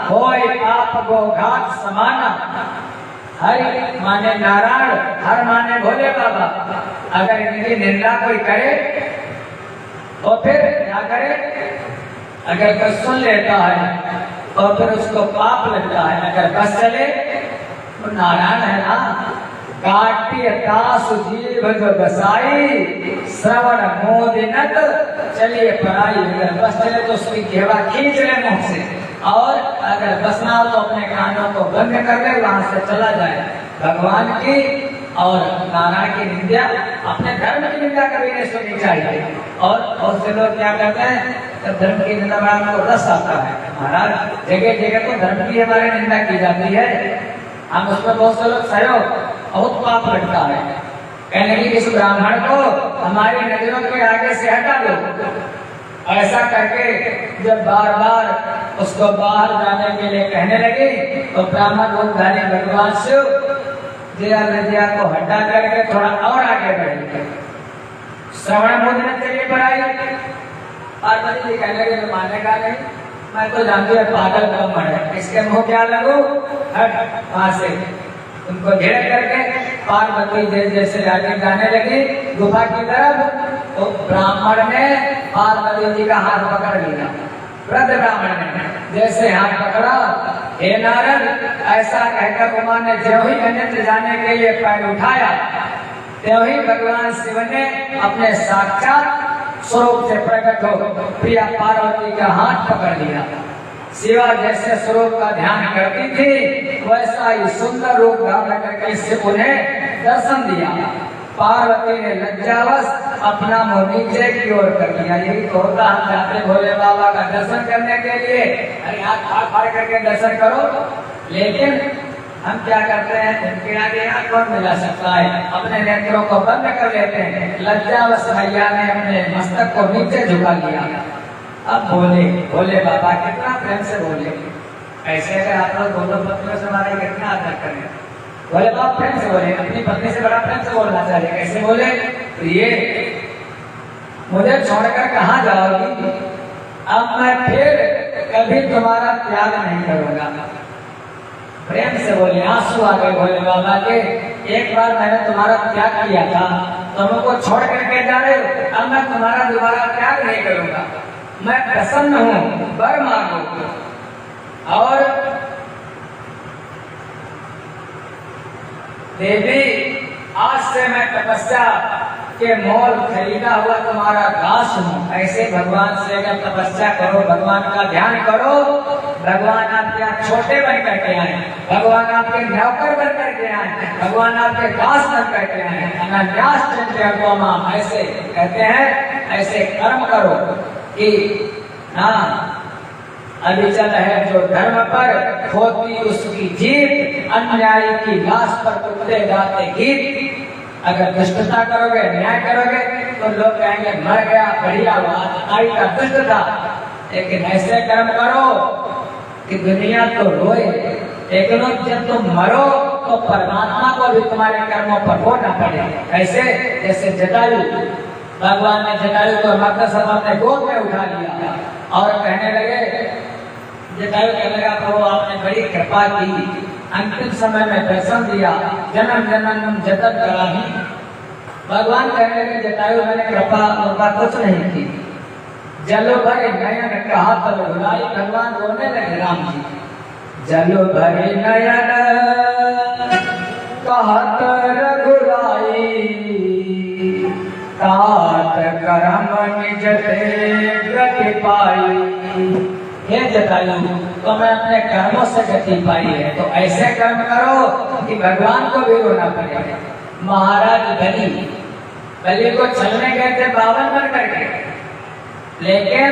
होय पाप गो घात समाना। हरि माने नारायण, हर माने भोले बाबा। अगर इनकी निंदा कोई करे तो फिर क्या करे? अगर कोई सुन लेता है तो फिर उसको पाप लगता है, अगर बस चले तो नारायण है ना। काटी तास जीव जो बसाई, श्रवण मोदिनत चलिए पराई। अगर बस चले तो उसकी घेवा खींच ले मुंह से, और अगर बसना हो तो अपने कानों को बंद कर ले, वहां से चला जाए। भगवान की और नारायण की निंदा, अपने धर्म की निंदा कभी नहीं सुननी चाहिए। और बहुत से लोग क्या करते हैं, जब धर्म की निंदा में हमको रस आता है, महाराज जगह जगह तो धर्म की हमारी निंदा की जाती है, हम उसमें बहुत से लोग सहयोग, बहुत पाप लगता है। कहने की इस ब्राह्मण को हमारी नजरों के आगे से हटा दो। ऐसा करके जब बार बार उसको बाहर जाने के लिए कहने लगे तो ब्राह्मण रूपधारी भगवान शिव जया विजया को हटा करके थोड़ा और आगे बढ़े। श्रवण मोदिन चलिए पढ़ाई। पार्वती जी कहने लगे मानने का नहीं, मैं तो जानती हूँ पागल ब्राह्मण है, इसके मुंह क्या लगू, हट वहां से। उनको घेर करके पार्वती जैसे आगे जाने लगी गुफा की तरफ, तो ब्राह्मण ने पार्वती जी का हाथ पकड़ लिया। वृद्ध ब्राह्मण ने जैसे हाथ पकड़ा, हे नारद, ऐसा कहकर उन्होंने जो ही अन्यत्र जाने के लिए पैर उठाया, त्यों ही भगवान शिव ने अपने साक्षात स्वरूप से प्रकट हो प्रिया पार्वती का हाथ पकड़ लिया। शिवा जैसे स्वरूप का ध्यान करती थी, वैसा ही सुंदर रूप धारण करके शिव उन्हें दर्शन दिया। पार्वती ने लज्जावश अपना मुंह नीचे की ओर कर दिया। यही तो होता, हम जाते भोले बाबा का दर्शन करने के लिए, अरे हाथ फाड़ फाड़ करके दर्शन करो, लेकिन हम क्या करते हैं, उनके आगे हाथ कौन मिला सकता है, अपने नेत्रों को बंद कर लेते हैं। लज्जावश मैया ने अपने मस्तक को नीचे झुका लिया। अब बोले भोले बाबा, कितना प्रेम से बोले, ऐसे अगर आप लोग दोनों पत्नियों से हमारे कितना आदर करें। भोले बाबा प्रेम से बोले, अपनी पत्नी से बड़ा प्रेम से बोलना चाहिए। कैसे बोले, प्रिय मुझे छोड़कर कहाँ जाओगी, अब मैं फिर कभी तुम्हारा त्याग नहीं करूंगा। प्रेम से बोले, आंसू आ गए भोले बाबा के। एक बार मैंने तुम्हारा त्याग किया था, तुमको छोड़ करके जा रहे हो, अब मैं तुम्हारा दोबारा त्याग नहीं करूंगा। मैं प्रसन्न हूँ, वर मांगो। और देवी, आज से मैं तपस्या के मोल खरीदा हुआ तुम्हारा दास हूँ। ऐसे भगवान से अगर तपस्या करो, भगवान का ध्यान करो, भगवान आपके यहाँ छोटे बन करके आए, भगवान आपके नौकर बन करके आए, भगवान आपके दास बन करके आए। अनान्यास ऐसे कहते हैं, ऐसे कर्म करो कि अविचल है जो धर्म पर, होती उसकी जीत, अन्यायी की लाश पर कुत्ते गाते गीत। अगर दुष्टता करोगे, न्याय करोगे, तो लोग कहेंगे मर गया, बढ़िया हुआ, आई का दुष्ट था। लेकिन ऐसे कर्म करो कि दुनिया तो रोए, लेकिन जब तुम मरो तो परमात्मा को भी तुम्हारे कर्मों पर रोना पड़े। ऐसे जैसे जटायु, भगवान ने जटायु को मकर सब अपने गोद में उठा लिया और कहने लगे, जटायु कहने लगा प्रभु आपने बड़ी कृपा की, अंतिम समय में दर्शन दिया, जन्म जन्म जतन करा ही। भगवान कहने लगे जटायु मैंने कृपा कुछ नहीं की, जलो भरे नयन कहा तब भुलाई। भगवान रोने लगे राम जी, जलो भरे नयन कहत रघुराई, तात करम निज ते गति पाई। हे जटायु तो मैं अपने कर्मों से गति पाई है, तो ऐसे कर्म करो कि भगवान को भी रोना पड़े। महाराज बलि को चलने गए थे 52 बन करके, लेकिन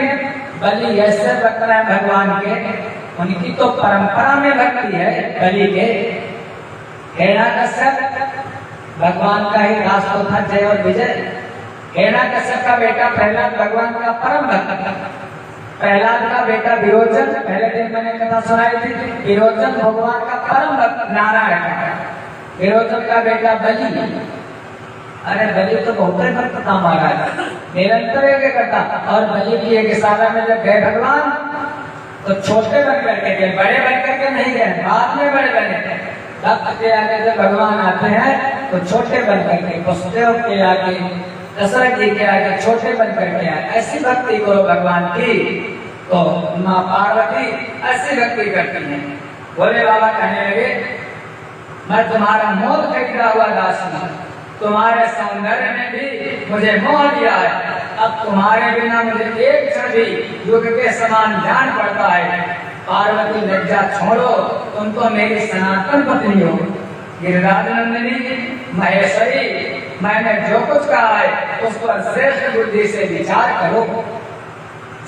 बलि ऐसे भक्त है भगवान के, उनकी तो परंपरा में भक्ति है बलि के। हिरण्यकश्यप भगवान का ही दास तो था, जय और विजय। हिरण्यकश्यप का बेटा प्रहलाद भगवान का परम भक्त था। प्रहलाद का बेटा विरोचन, पहले दिन मैंने कथा सुनाई थी, विरोचन भगवान का परम भक्त नारायण। विरोचन का बेटा बलि, अरे बलि तो बहुत ही भक्त था महाराज, निरंतर एक करता। और बलि की एक साला में जब गए भगवान तो छोटे बन करके गए, बड़े बन करके नहीं गए, बाद में बड़े बने। भक्त के आगे जब भगवान आते हैं तो छोटे बन करके, वसुदेव के आगे, दशरथ जी के आगे छोटे बन करके आए। ऐसी भक्ति करो भगवान की, तो माँ पार्वती ऐसी भक्ति करती हैं। भोले बाबा कहने लगे मैं तुम्हारा मोह खरीदा हुआ दास हूं, तुम्हारे सौंदर्य ने भी मुझे मोह लिया है। अब तुम्हारे बिना मुझे एक क्षण भी युग के समान ध्यान पड़ता है। पार्वती लज्जा छोड़ो, तुम तो मेरी सनातन पत्नी हो। गिरिराज नंदिनी महेश्वरी, मैंने जो कुछ कहा है उस पर श्रेष्ठ बुद्धि से विचार करो।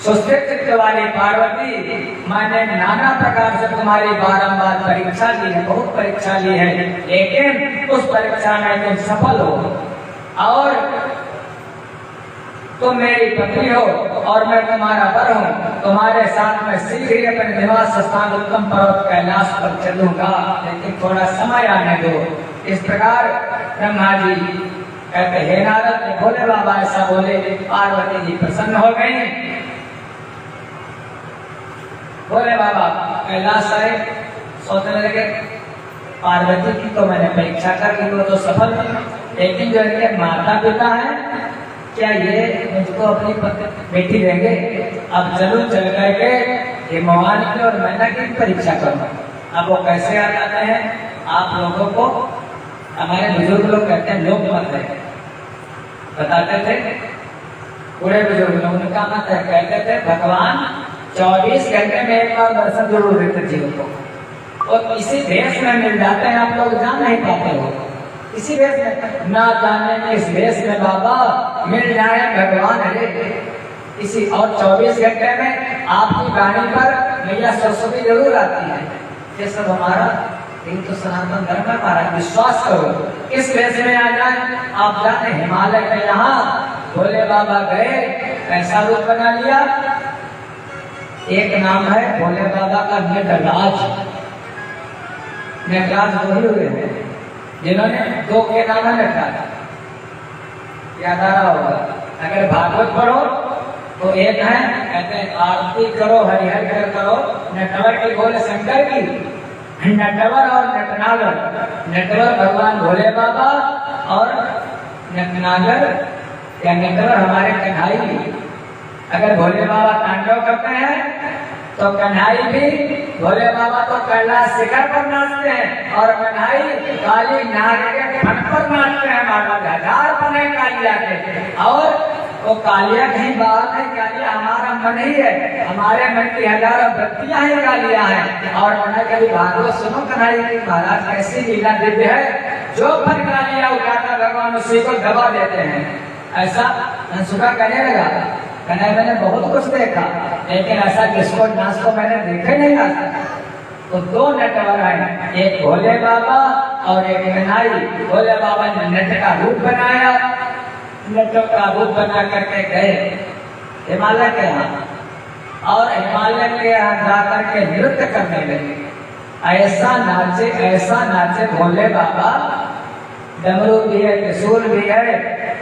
सुस्थिर चित्त वाली पार्वती, मैंने नाना प्रकार से तुम्हारी बारंबार परीक्षा ली है, बहुत परीक्षा ली है, लेकिन उस परीक्षा में तुम सफल हो और तुम मेरी पत्नी हो और मैं तुम्हारा वर हूँ। तुम्हारे साथ में शीघ्र ही अपने निवास स्थान उत्तम पर्वत कैलाश पर चलूंगा, लेकिन थोड़ा समय आने दो। इस प्रकार ब्रह्मा जी कहते हे नारद, भोले बाबा ऐसा बोले, पार्वती जी प्रसन्न हो गई। भोले बाबा कैलाश आए, सोचने लगे पार्वती की तो मैंने परीक्षा कर ली, वो तो सफल थी, लेकिन जो इनके माता पिता हैं क्या ये मुझको अपनी बेटी देंगे? अब चलो चल करके ये मोहान की और मैना की परीक्षा करो। अब वो कैसे आ जाते हैं आप लोगों को, हमारे बुजुर्ग लोग कहते हैं लोक मत है, बताते थे पूरे बुजुर्ग लोग, उनका मत है, कहते थे भगवान 24 घंटे में एक बार दर्शन जरूर देते जीव को, और इसी भेष में मिल जाते हैं, आप लोग जान नहीं पाते हो। इसी भेष में ना जाने किस भेष में बाबा मिल जाए भगवान रे। इसी और 24 घंटे में आपकी वाणी पर मैया सरस्वती जरूर आती है। ये सब हमारा तो सनातन धर्म है, हमारा विश्वास करो। किस भेष में आ जाए आप जाने, हिमालय में यहाँ भोले बाबा गए, कैसा रूप बना लिया। एक नाम है भोले बाबा का नटराज, नटराज वही हुए हैं जिन्होंने दो के नाम है नटराज, याद आ रहा होगा। अगर भागवत पढ़ो तो एक है, कहते हैं आरती करो हरिहर कर करो, नटवर की बोले शंकर की, नटवर और नटनागर। नटवर भगवान भोले बाबा और नटनागर या नटवर हमारे कन्हई। अगर भोले बाबा तांडव करते हैं तो कन्हई भी, भोले बाबा तो कैलाश शिखर पर नाचते हैं और कन्हई काली नाग के फन पर नाचते हैं। महाराज 1000 बने कालिया के, और वो कालिया कहीं बाहर नहीं, कालिया हमारा मन ही है, हमारे मन की 1000 वृत्तियां ही कालिया हैं। और कभी भागवत सुनो कन्हई की, महाराज कैसी लीला दिव्य है, जो फन कालिया उठाता भगवान उसी को दबा देते हैं। ऐसा सुखा कहने लगा, कहने मैंने बहुत कुछ देखा, लेकिन ऐसा किसको नाच को मैंने देखे नहीं आता। तो दो नटवर आए, एक भोले बाबा और एक कन्हई। भोले बाबा ने नट का रूप बनाया, नटों का रूप बना करके गए हिमालय के यहाँ, और हिमालय के यहाँ जाकर के नृत्य करने लगे। ऐसा नाचे भोले बाबा, डमरू भी है, त्रिशूल भी है।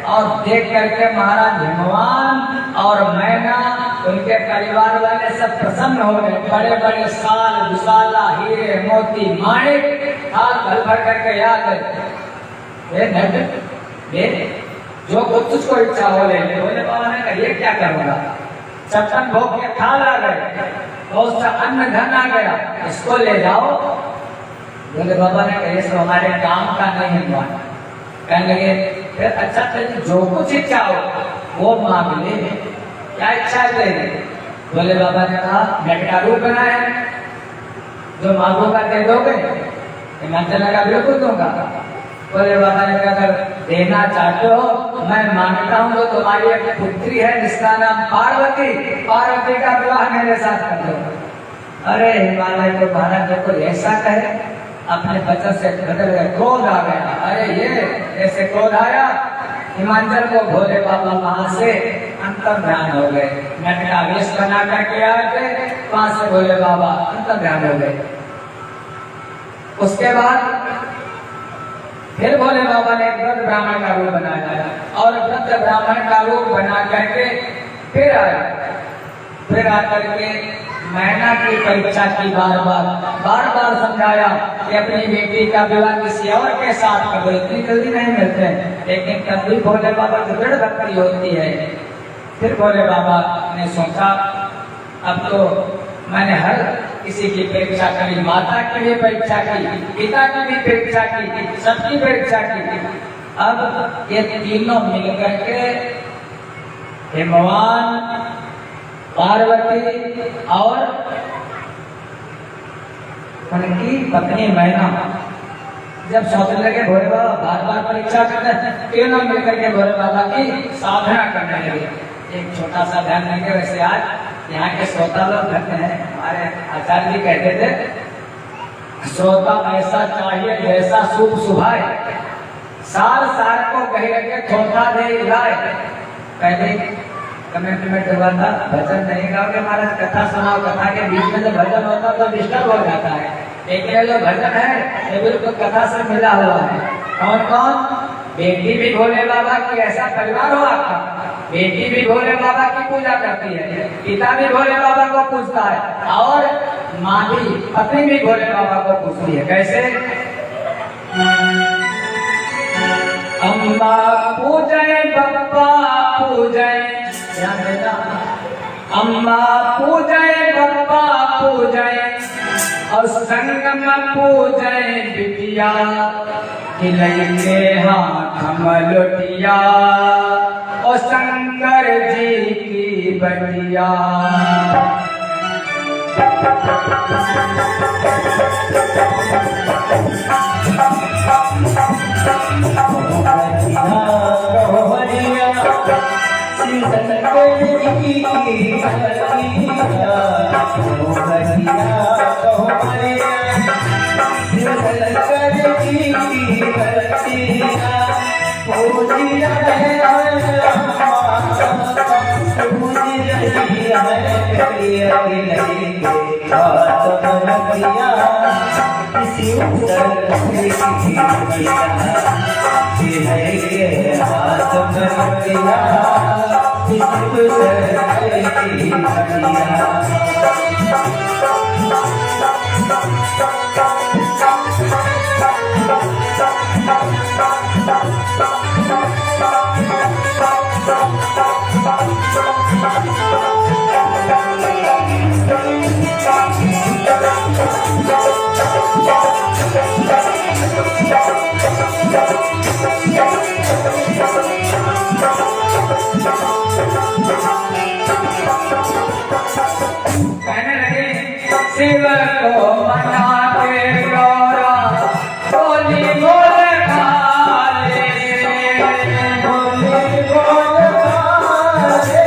और देख करके महाराज हिमवान और मैना, उनके परिवार वाले सब प्रसन्न हो गए। बड़े बड़े साल विशाला हीरे मोती माणिक हाथ भर भर करके याद है, जो कुछ तुझको इच्छा हो ले। भोले बाबा ने कहा ये क्या करूंगा, 56 भोग के थाल आ गए, बहुत सा अन्न धन आ गया, इसको ले जाओ। भोले बाबा ने कहा ये सब हमारे काम का नहीं है। कहने लगे फिर अच्छा चलिए जो कुछ इच्छा हो वो मांग ले, क्या इच्छा ले। भोले बाबा ने कहा मैं का रूप बनाया, जो मांगोगा दे दोगे। हिमाचल का बिल्कुल दूंगा। भोले बाबा ने कहा अगर देना चाहते हो मैं मांगता हूँ तो तुम्हारी एक पुत्री है जिसका नाम पार्वती, पार्वती का विवाह मेरे साथ कर दो। अरे हिमालय को महाराज जब कोई ऐसा कहे अपने बचन से बदल गए, क्रोध आ गया। अरे ये ऐसे क्रोध आया, हिमाचल को भोले बाबा वहां से अंतर ध्यान हो गए। नट का वेश बना करके आए थे, वहां से भोले बाबा अंतर ध्यान हो गए। उसके बाद फिर भोले बाबा ने वृद्ध ब्राह्मण का रूप बनाया और वृद्ध ब्राह्मण का रूप बना करके फिर आया। फिर आकर के मैना की परीक्षा की, बार बार समझाया कि अपनी बेटी का विवाह किसी और के साथ करो, इतनी जल्दी नहीं मिलते। लेकिन तब भी भोले बाबा की दृढ़ भक्ति होती है। फिर भोले बाबा ने सोचा अब तो मैंने हर किसी की परीक्षा करी, माता की भी परीक्षा की, पिता की भी परीक्षा की, सबकी परीक्षा की। अब ये तीनों मिलकर के हिमवान, पार्वती और उनकी पत्नी मैना जब सोचने लगे भोले बाबा बार बार परीक्षा करते, तीनों मिलकर के भोले बाबा की साधना करने लगे। एक छोटा सा ध्यान देंगे। वैसे आज यहाँ के श्रोता लोग कहते हैं, हमारे आचार्य जी कहते थे श्रोता ऐसा चाहिए जैसा शुभ सुभाए, सार सार को कही रखे छोटा दे गाय। पहले कमेंट में हुआ था भजन नहीं गाओगे महाराज, कथा सुनाओ, कथा के बीच में जो भजन होता तो डिस्टर्ब हो जाता है। लेकिन जो भजन है ये बिल्कुल कथा से मिला हुआ है। कौन कौन? बेटी भी भोले बाबा की, ऐसा परिवार हो आपका, बेटी भी भोले बाबा की पूजा करती है, पिता भी भोले बाबा को पूजता है और माँ भी, पत्नी भी भोले बाबा को पूजती है। कैसे? अम्बा पूजय बप्पा पूजय, ध्यान देना, अम्बा पूजय बप्पा पूजय और संगम पूजय बिटिया, खिलई के हाथ मलोटिया और शंकर जी की बटिया। शिव को मना के गौरा बोली बोल खाले से, बोली बोल खाले से,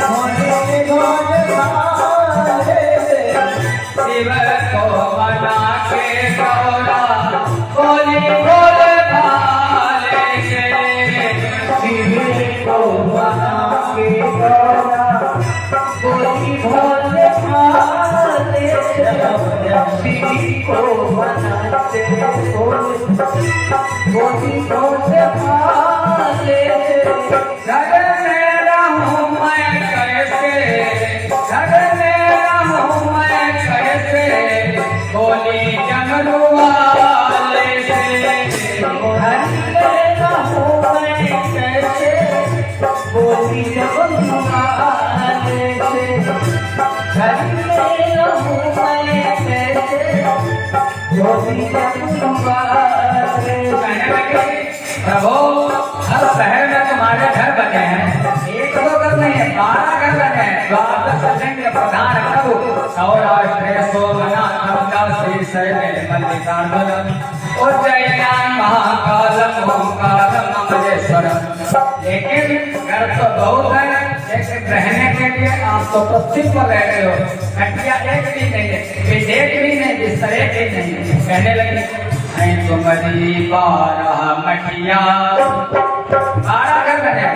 बोली बोल खाले से। शिव को मना के गौरा बोली बोल खाले से, शिव को मना के गौरा बोली किसी को बनाते गोदी को संभाले घर में रहूं मैं कैसे घर में रहूं मैं कैसे बोली जंगलू वाले से घर में रहूं मैं कैसे बोली जंगलू वाले से घर में रहूं मैं कैसे बोली जंगलू वाले प्रभु हर शहर में तुम्हारे घर बने हैं एक दो घर नहीं है 12 घर बने हैं द्वादश सैन्य प्रधान प्रभु सौराष्ट्र सोमनाथ श्री शैल मल्लिकार्जुन उज्जैन महाकालम ओंकारम अमलेश्वरम लेकिन घर तो बहुत है लेकिन रहने के लिए आप तो पश्चिम पर रह रहे हो खटिया एक भी नहीं है विधेयक भी नहीं बिस्तर एक भी नहीं कहने लगे तुम्हारी 12 मठिया 12 घर बने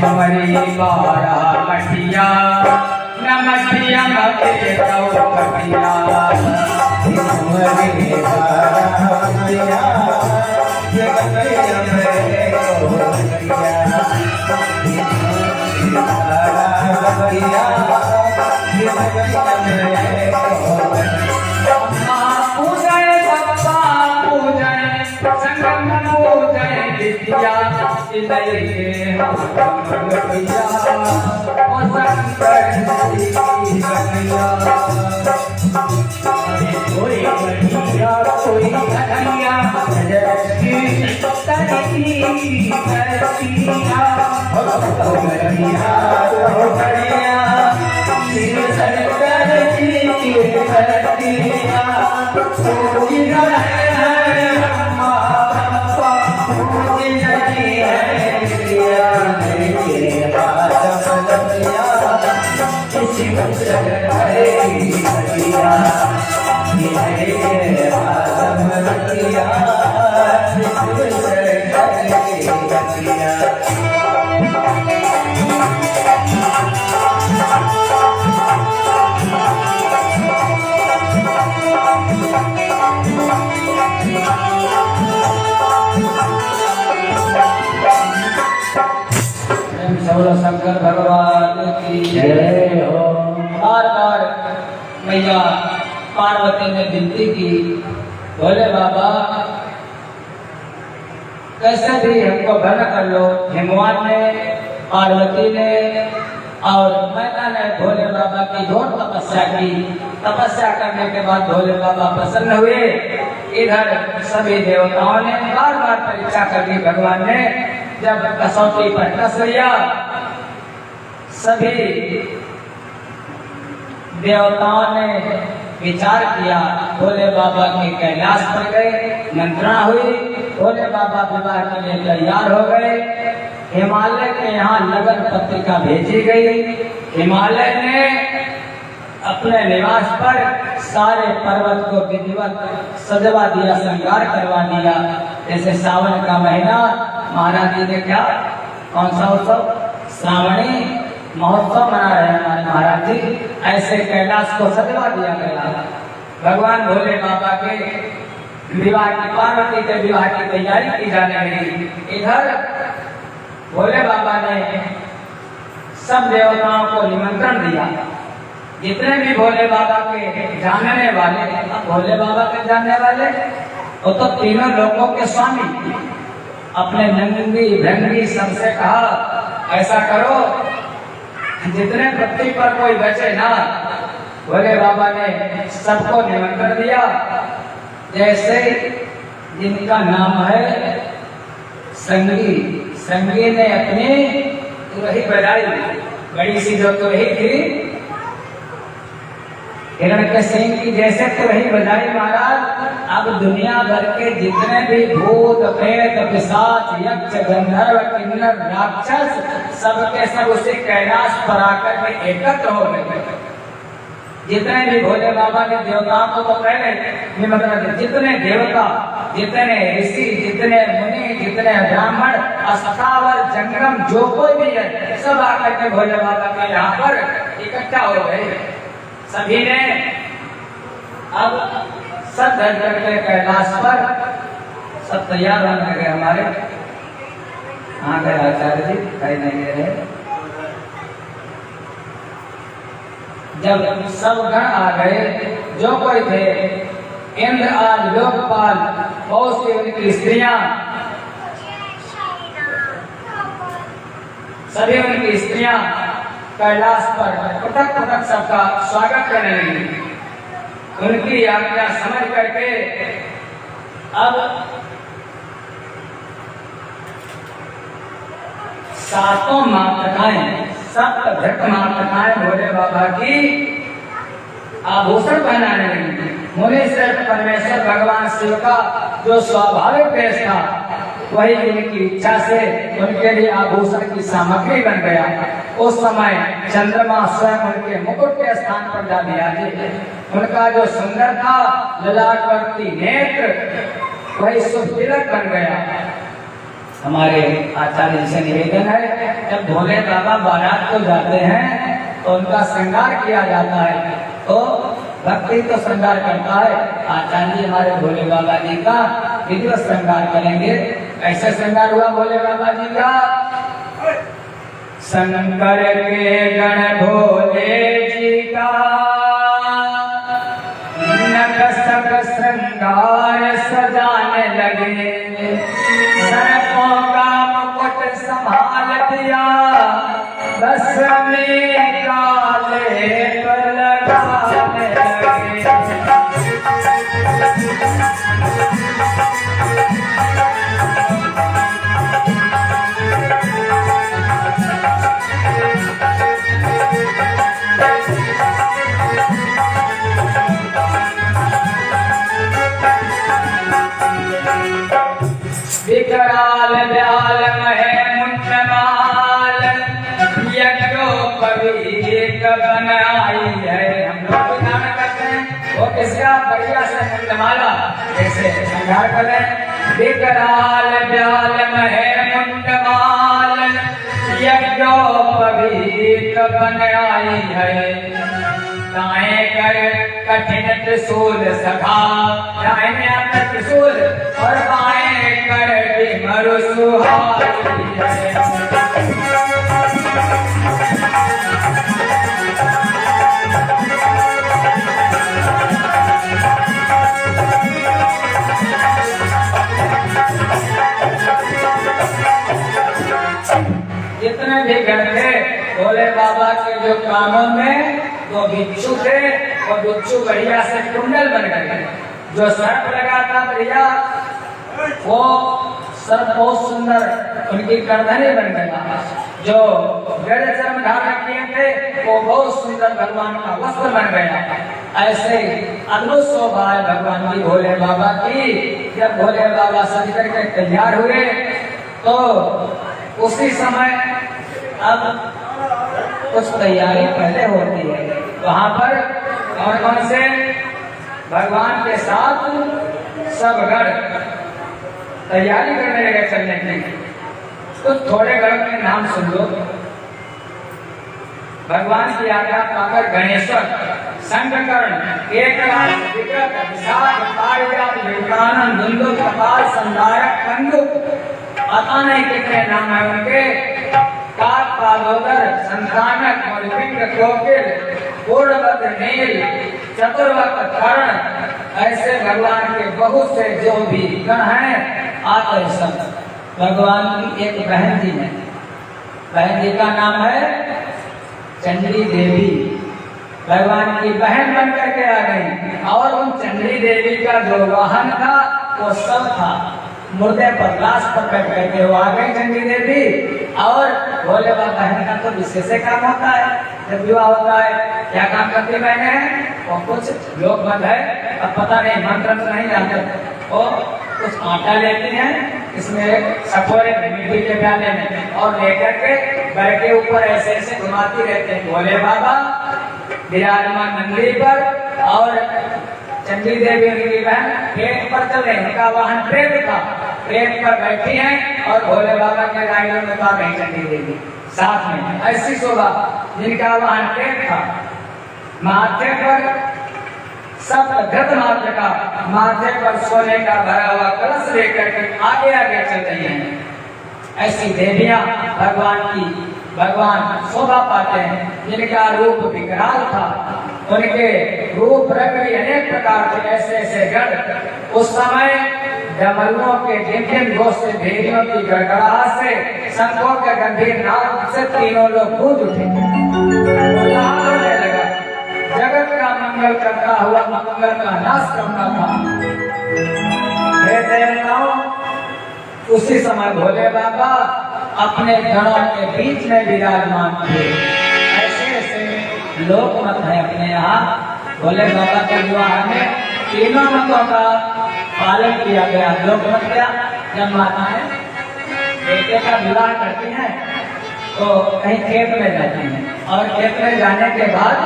तुम्हारी 12 मठिया न मठिया मगे तो मठिया तुम्हारी 12 मठिया शंकर भगवान की जय हो। बार बार मैया पार्वती ने विनती की भोले बाबा कैसे भी हमको भला कर लो। हिमवान ने पार्वती ने और मैना ने भोले बाबा की घोर तपस्या की। तपस्या करने के बाद भोले बाबा प्रसन्न हुए। इधर सभी देवताओं ने बार बार परीक्षा कर दी। भगवान ने जब कसौटी पर कस लिया सभी देवताओं ने विचार किया। भोले बाबा के कैलाश पर गए, मंत्रणा हुई, भोले बाबा विवाह के लिए तैयार हो गए। हिमालय के यहाँ लगन पत्रिका भेजी गई। हिमालय ने अपने निवास पर सारे पर्वत को विधिवत सजवा दिया, श्रृंगार करवा दिया। जैसे सावन का महीना महाराज जी ने क्या कौन सा उत्सव श्रावणी महोत्सव मना रहे हैं हमारे महाराज जी, ऐसे कैलाश को सजवा दिया गया। भगवान भोले बाबा के विवाह की पार्वती के विवाह की तैयारी की जाने लगी। इधर भोले बाबा ने सब देवताओं को निमंत्रण दिया। जितने भी भोले बाबा के जानने वाले, भोले बाबा के जानने वाले वो तो तीनों लोगों के स्वामी, अपने नंगी भृंगी सबसे कहा ऐसा करो जितने पृथ्वी पर कोई बचे ना। भोले बाबा ने सबको निमंत्रण दिया। जैसे जिनका नाम है संगी, संगी ने अपनी तुरही बजाई, बड़ी सी जो तुरही थी हिरण्यकशिपु की जैसे तुरही बजाई महाराज। अब दुनिया भर के जितने भी भूत प्रेत पिशाच यक्ष गंधर्व किन्नर राक्षस सबके सब उसे कैलाश पर आकर के एकत्र हो गए। जितने भी भोले बाबा के देवताओं को तो पहले निमंत्रण, जितने देवता, जितने ऋषि, जितने मुनि, जितने ब्राह्मण, अस्थावर जंगम जो कोई भी है सब आकर के भोले बाबा के यहाँ पर इकट्ठा हो गए। सभी ने अब सब धर करके कैलाश पर सब तैयार होने गए हमारे। कहाँ गए आचार्य जी? कहीं नहीं गए। जब सब गण आ गए, जो कोई थे, इंद्र आज लोकपाल, बहुत सी उनकी स्त्रियां, सभी उनकी स्त्रियां कैलाश पर पटक पटक सबका स्वागत करने लगी। उनकी आज्ञा समझ करके अब सातों मातृकाएं, सप्त भृत मातृकाएं भोले बाबा की आभूषण पहनाने लगी। मुनीश्वर परमेश्वर भगवान शिव का जो स्वाभाविक वेश था, वही उनकी इच्छा से उनके लिए आभूषण की सामग्री बन गया। उस समय चंद्रमा स्वयं उनके मुकुट के स्थान पर जा विराजे। उनका जो सुंदर था ललाटवर्ती नेत्र, वही शुभ तिलक बन गया। हमारे आचार्य जी से निवेदन है, जब भोले बाबा बारात को जाते हैं तो उनका श्रृंगार किया जाता है, तो भक्ति तो श्रृंगार करता है। आचार्य जी हमारे भोले बाबा जी का विधिवत श्रृंगार करेंगे। कैसे श्रृंगार हुआ भोले बाबा जी का? शंकर के गण भोले जी का नक श्रृंगार सजाने लगे। सर्पों का मुकुट संभाल दिया, बस में काले पर लगाने लगे। विकराल व्याल महे मुंडमाल, यज्ञोपवीत बनाई है। हम लोग गाना करते हैं, वो किसका? बढ़िया से मुंडमाला जैसे श्रृंगार करें। विकराल व्याल महे मुंडमाल, यज्ञोपवीत बनाई है। दाएं कर कठिन त्रिशूल सखा, दाएं आता त्रिशूल और बाएं कर मरु सुहाई है। जितने भी गण थे भोले बाबा के जो कानों में वो बिच्छू थे, वो बिच्छू बढ़िया से कुंडल बन गए। जो सर्प लगा था बढ़िया, वो सर्प बहुत सुंदर उनकी करधनी बन गया। जो गड़ चर्म धारण किए थे वो बहुत सुंदर भगवान का वस्त्र बन गया। ऐसे अद्भुत शोभा है भगवान की भोले बाबा की। जब भोले बाबा सज करके तैयार हुए तो उसी समय अब कुछ तैयारी पहले होती है। वहां पर कौन कौन से भगवान के साथ सब गण तैयारी करने लगे चलने की। तो थोड़े गण के नाम सुन लो। भगवान की आज्ञा पाकर गणेश्वर, शंखकर्ण, एकनाथ, विक्रत, विशाख, पारिजात, विवेकानंद, धुंधु, कपाल, संधारक, कंदुक, पता नहीं कितने नाम है उनके। काक, पालोदर, संतानक, मणिपिंड, कोकिल, पूर्णभद्र, नील, चतुर्वक्र, कर्ण, ऐसे भगवान के बहुत से जो भी गण हैं आते सब। भगवान की एक बहन जी है, बहन जी का नाम है चंडी देवी। भगवान की बहन बन करके आ गई और उन चंडी देवी का जो वाहन था वो सब था मुर्दे पर, लाश पर बैठ करके वो आ गई चंडी देवी। और भोले बाबा बहन का तो विशेष काम होता है, जब विवाह होता है क्या काम करती बहने हैं? और कुछ लोग बंद है, अब पता नहीं मंत्र नहीं जानते, वो कुछ आटा लेती हैं इसमें सफोरे मिट्टी के प्याले में और लेकर के बैठ के ऊपर ऐसे ऐसे घुमाती रहते हैं। भोले बाबा विराजमान नंदी पर और चंडी देवी उनकी बहन पेट पर चल रहे, उनका वाहन पेट था, पेट पर बैठी हैं और भोले बाबा के राइडर में था नहीं चंडी देवी साथ में। ऐसी शोभा जिनका वाहन पेट था, माथे पर सब घृत मात्र का माथे पर सोने का भरा हुआ कलश लेकर के आगे आगे चल रही हैं। ऐसी देवियां भगवान शोभा पाते हैं, जिनका रूप विकराल था, उनके रूप रंग भी अनेक प्रकार के ऐसे ऐसे गण। उस समय डमरुओं के ढिंढिन घोष से, भेड़ियों की गड़गड़ाहट से, शंखों के गंभीर नाद से तीनों लोग गूंज उठे। होने लगा, जगत का मंगल करता हुआ मंगल का नाश करना था। हे देवताओं, उसी समय भोले बाबा अपने गणों के बीच में विराजमान थे। ऐसे ऐसे लोक मत है अपने यहाँ। भोले बाबा के विवाह में तीनों मतों का पालन किया गया। लोक मत क्या, जब माताएं बेटे का विवाह करती हैं तो कहीं खेत में जाती हैं, और खेत में जाने के बाद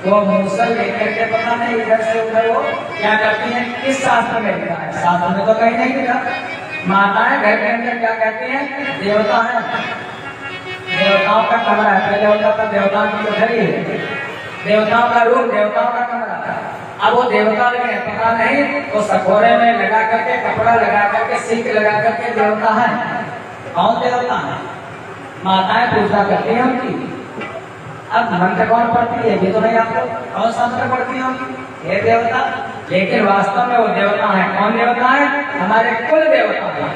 वो मूसल लेकर के, पता नहीं इधर से उधर वो क्या करती हैं, किस शास्त्र में लिखा है? शास्त्र में तो कहीं नहीं लिखा। माताएं घर के अंदर क्या कहती हैं? देवता है, देवताओं का कमरा है। पहले होता था देवताओं की कोठरी है, देवताओं का रूम, देवताओं का कमरा। अब वो देवता लगे पता नहीं, वो सखोरे में लगा करके, कपड़ा लगा करके, सीख लगा करके देवता है। कौन देवता है? माताएं पूजा करती हैं उनकी। अब मंत्र कौन पढ़ती है? ये तो नहीं, आपको कौन सा मंत्र पढ़ती होगी? ये देवता। लेकिन वास्तव में वो देवता है। कौन देवता है? हमारे कुल देवता है।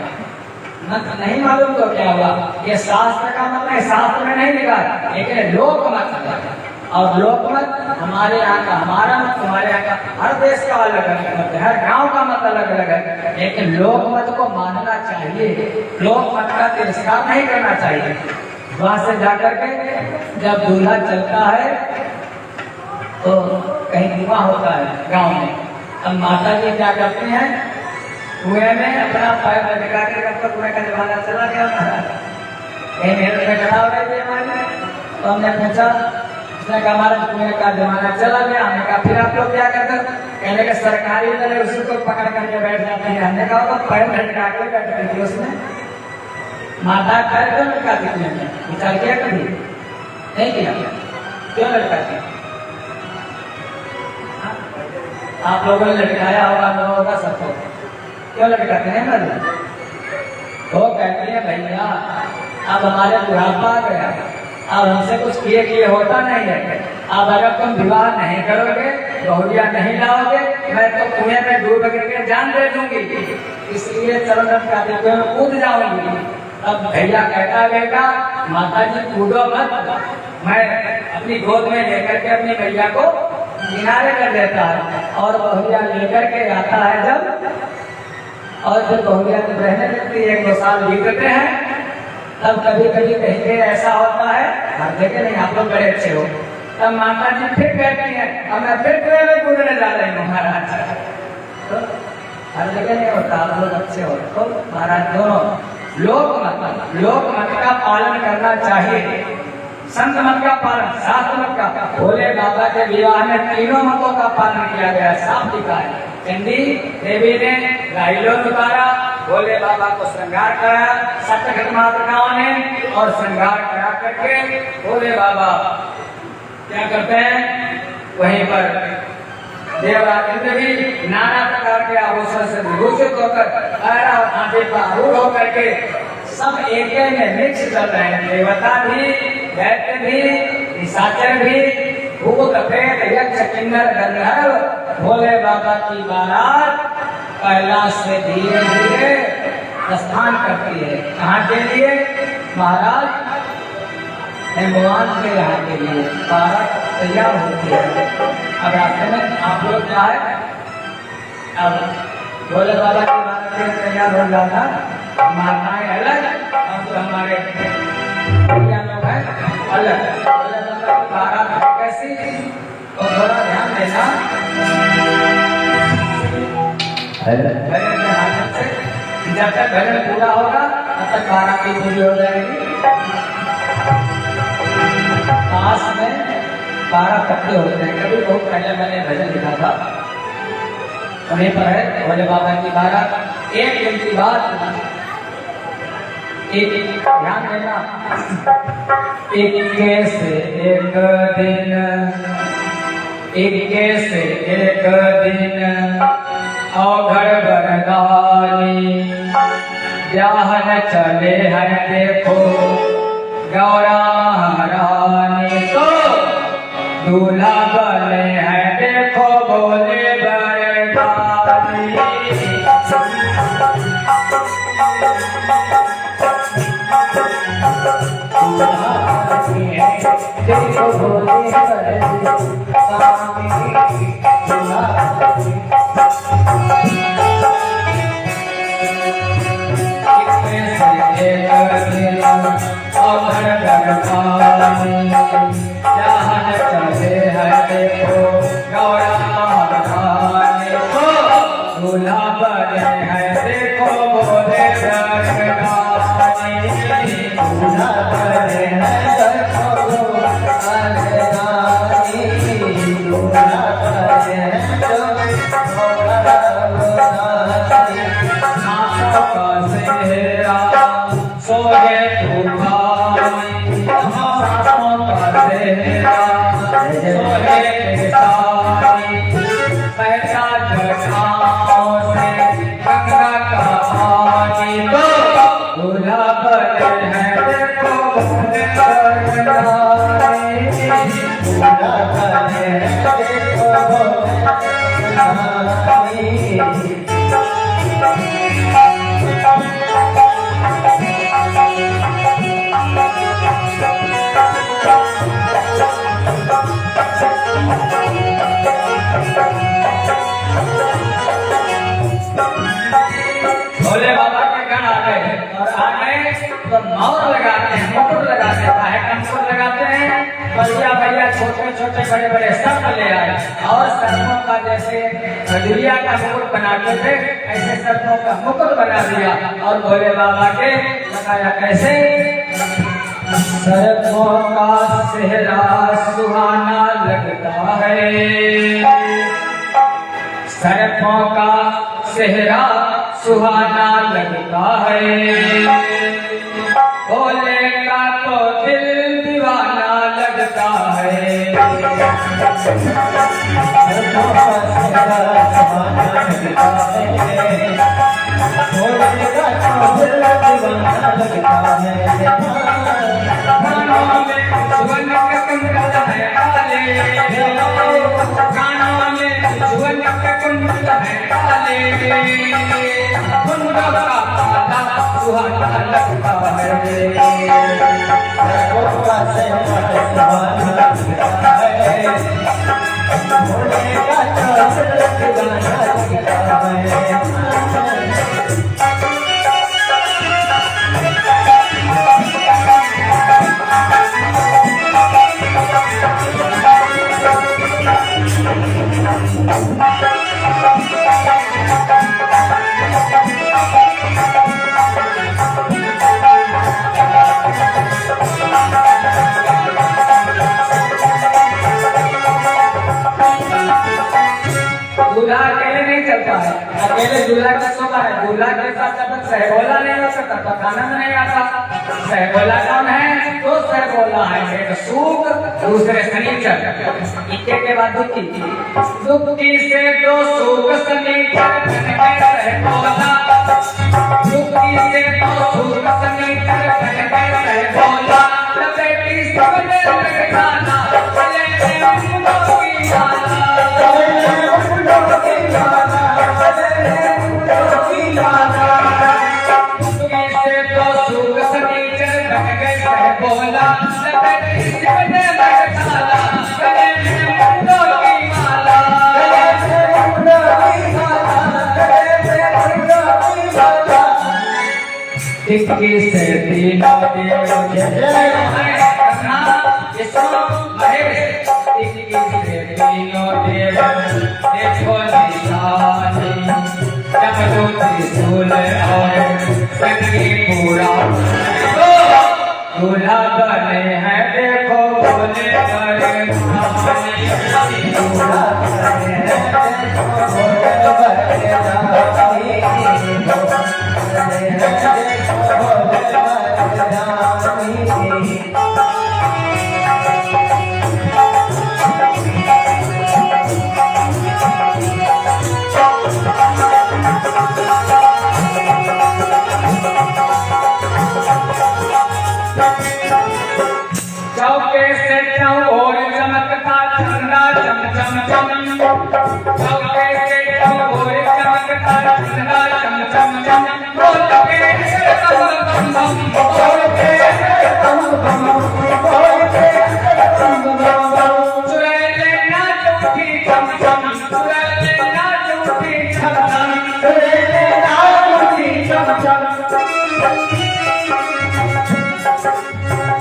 मंत्र नहीं मालूम तो क्या हुआ? ये शास्त्र का मत है, शास्त्र में नहीं लिखा, लेकिन लोक मत है। और लोक मत हमारे यहाँ का, हमारा मत हमारे यहाँ का, हर देश का अलग अलग मत है, हर गांव का मत अलग अलग है। लेकिन लोक मत को मानना चाहिए, लोक मत का तिरस्कार नहीं करना चाहिए। वहां से जाकर के जब दूल्हा चलता है तो कहीं धुआं होता है गांव में। अब माता जी क्या करती हैं? कुएं में अपना पैर लटका के, अब तक कुएं का जमाना चला गया था, कहीं मेरे में खड़ा हो रही थी हमारे, तो हमने पूछा, उसने कहा हमारा कुएं का जमाना चला गया। हमने कहा फिर आप लोग क्या करते? कहने के सरकारी दल उसी को पकड़ करके बैठ जाती है। हमने कहा तो पैर लटका के बैठ गई थी उसमें। माता पैर क्यों लटकाती थी? विचार किया कभी? नहीं किया। क्यों लटकाती? आप लोगों ने लटकाया होगा, लोगों का सबको। क्यों लटकाते हैं? वो कहती है भैया अब हमारे बुढ़ापा आ गया, अब हमसे कुछ किए होता नहीं है। अब अगर तुम विवाह नहीं करोगे, बहुरिया नहीं लाओगे, मैं तो कुएं में डूब करके जान दे दूंगी, इसलिए चरण लटकाते कुएं में कूद जाऊंगी। अब भैया कहता है बेटा माता जी कूदो मत, मैं अपनी गोद में लेकर के अपनी भैया को किनारे कर देता है, और बहुरिया लेकर के आता है जब, और फिर बहुरिया जब रहने लगती है, 1-2 साल बीतते हैं, तब कभी कभी कहीं ऐसा होता है, हर जगह नहीं, आप लोग बड़े अच्छे हो, तब माता जी फिर कहती है अब मैं फिर कुएं में कूदने जा रही हूँ महाराज। तो हर जगह नहीं होता, आप लोग अच्छे हो तो महाराज दोनों। लोक मत का पालन करना चाहिए, संत मत का पालन, शास्त्र मत का। भोले बाबा के विवाह में तीनों मतों का पालन किया गया, साफ लिखा है। चंडी देवी ने राइलों उतारा, भोले बाबा को श्रृंगार कराया, सप्तघट मातृकाओं ने, और श्रृंगार करा करके भोले बाबा क्या करते हैं? वहीं पर देवराज इंद्र भी नाना प्रकार के आभूषण से विभूषित होकर, आंधी पर आरूढ़ होकर के सब एक में मिक्स कर रहे हैं। देवता भी, दैत्य भी, निशाचर भी, भूत प्रेत यक्ष किन्नर गंधर्व। भोले बाबा की बारात कैलाश से धीरे धीरे प्रस्थान करती है। कहाँ के लिए? महाराज भगवान के यहाँ के लिए बारात तैयार होती है। अब रास्ते में आप लोग क्या है, अब भोले बाबा की बारात के लिए तैयार हो जाता, माताएं अलग, अब तो हमारे भैया लोग हैं अलग। भोले बाबा की बारात कैसी, तो थोड़ा ध्यान देना, भजन के माध्यम से जब तक भजन पूरा होगा तब तक बारात भी पूरी हो जाएगी। पास में 12 कपड़े होते हैं। कभी बहुत पहले मैंने भजन लिखा था, वहीं पर है भोले बाबा की बारात। एक दिन की बात, एक ध्यान देना, 21 से एक दिन इक्के से एक दिन अवघड़ बरदानी ब्याहन चले हैं देखो गौरा महारानी तो दूल्हा बने हैं देखो बोले बरदानी देखो बोले दूल्हा बने हैं देखो बोले दूल्हा बने हैं देखो सोगे पैसा जठाओं से गंगा का पानी तो दूल्हा बने हैं देखो दूल्हा बने हैं देखो भोले बाबा के गण आ गए और आगे तो मोर लगाते हैं मुकुट लगाते हैं मुकुट लगाते हैं भैया भैया छोटे छोटे बड़े बड़े सर्प ले आए और सर्पों का जैसे खजुरिया का मुकुट बनाते थे ऐसे सर्पों का मुकुट बना दिया और भोले बाबा के लगाया कैसे सर्पों का सेहरा सुहाना लगता है सर्पों का सेहरा सुहाना लगता है भोले का तो दिल दीवाना लगता है भोले का तो दिल दीवाना लगता है कानों में सुवर्ण का कुंडल है काले कानों में सुवर्ण का कुंडल है काले कुंडल का काला सुहाना लगता है भोले का तो दिल दीवाना लगता है दूल्हा अकेले नहीं चलता है अकेले दूल्हा का शोभा है दूल्हा के साथ जब तक सहबोला नहीं हो सकता तब आनंद नहीं आता सहबोला कौन है तो सहबोला है एक सुख दूसरे शनिचर इक्के के बाद दुखी दुखी से तो सुख शनिचर सहबोला दुखी से तो सुख शनिचर सहबोला बेटी सबने खाना चले इक्की से तीनों देव इक्की से तीनों देव देखो निशानी जब जो त्रिशूल और संगी पूरा दूल्हा बने हैं देखो भोले दूल्हा बने हैं चम चौके से चमोर चमकता चंदा चम चम चम बोल के तम तम तम बोल के तम तम बोल के तम तम चुड़ैले नाच उठी चम चम चुड़ैले नाच उठी चम चम चुड़ैले नाच उठी चम चम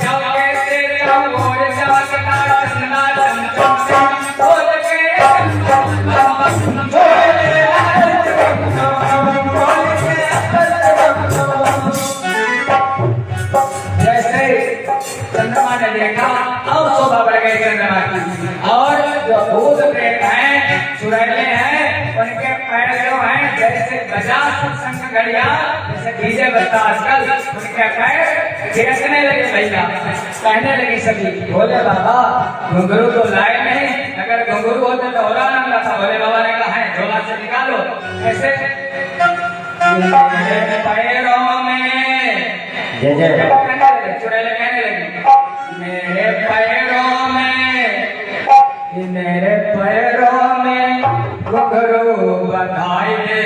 चौके से चमोर चमकता चंदा चम चम चम बोल के तम तम चुड़ैले नाच उठी चम चम बोल के जैसे चंद्रमा ने देखा अब शोभा बढ़ गई चंद्रमा की और जो भूत प्रेत हैं चुड़ैले हैं उनके पैर जो हैं जैसे बजा शंख घड़ियाल जैसे डीजे बजता आजकल उनके पैर थिरकने लगे भैया कहने लगी सभी भोले बाबा घुंघरू तो लाए नहीं अगर घुंघरू होते तो और आनंद आता भोले बाबा ने कहा है झोला से निकालो ऐसे मेरे पैरों में चुड़ैले कहने लगी मेरे पैरों में घुंघरू बधाई दे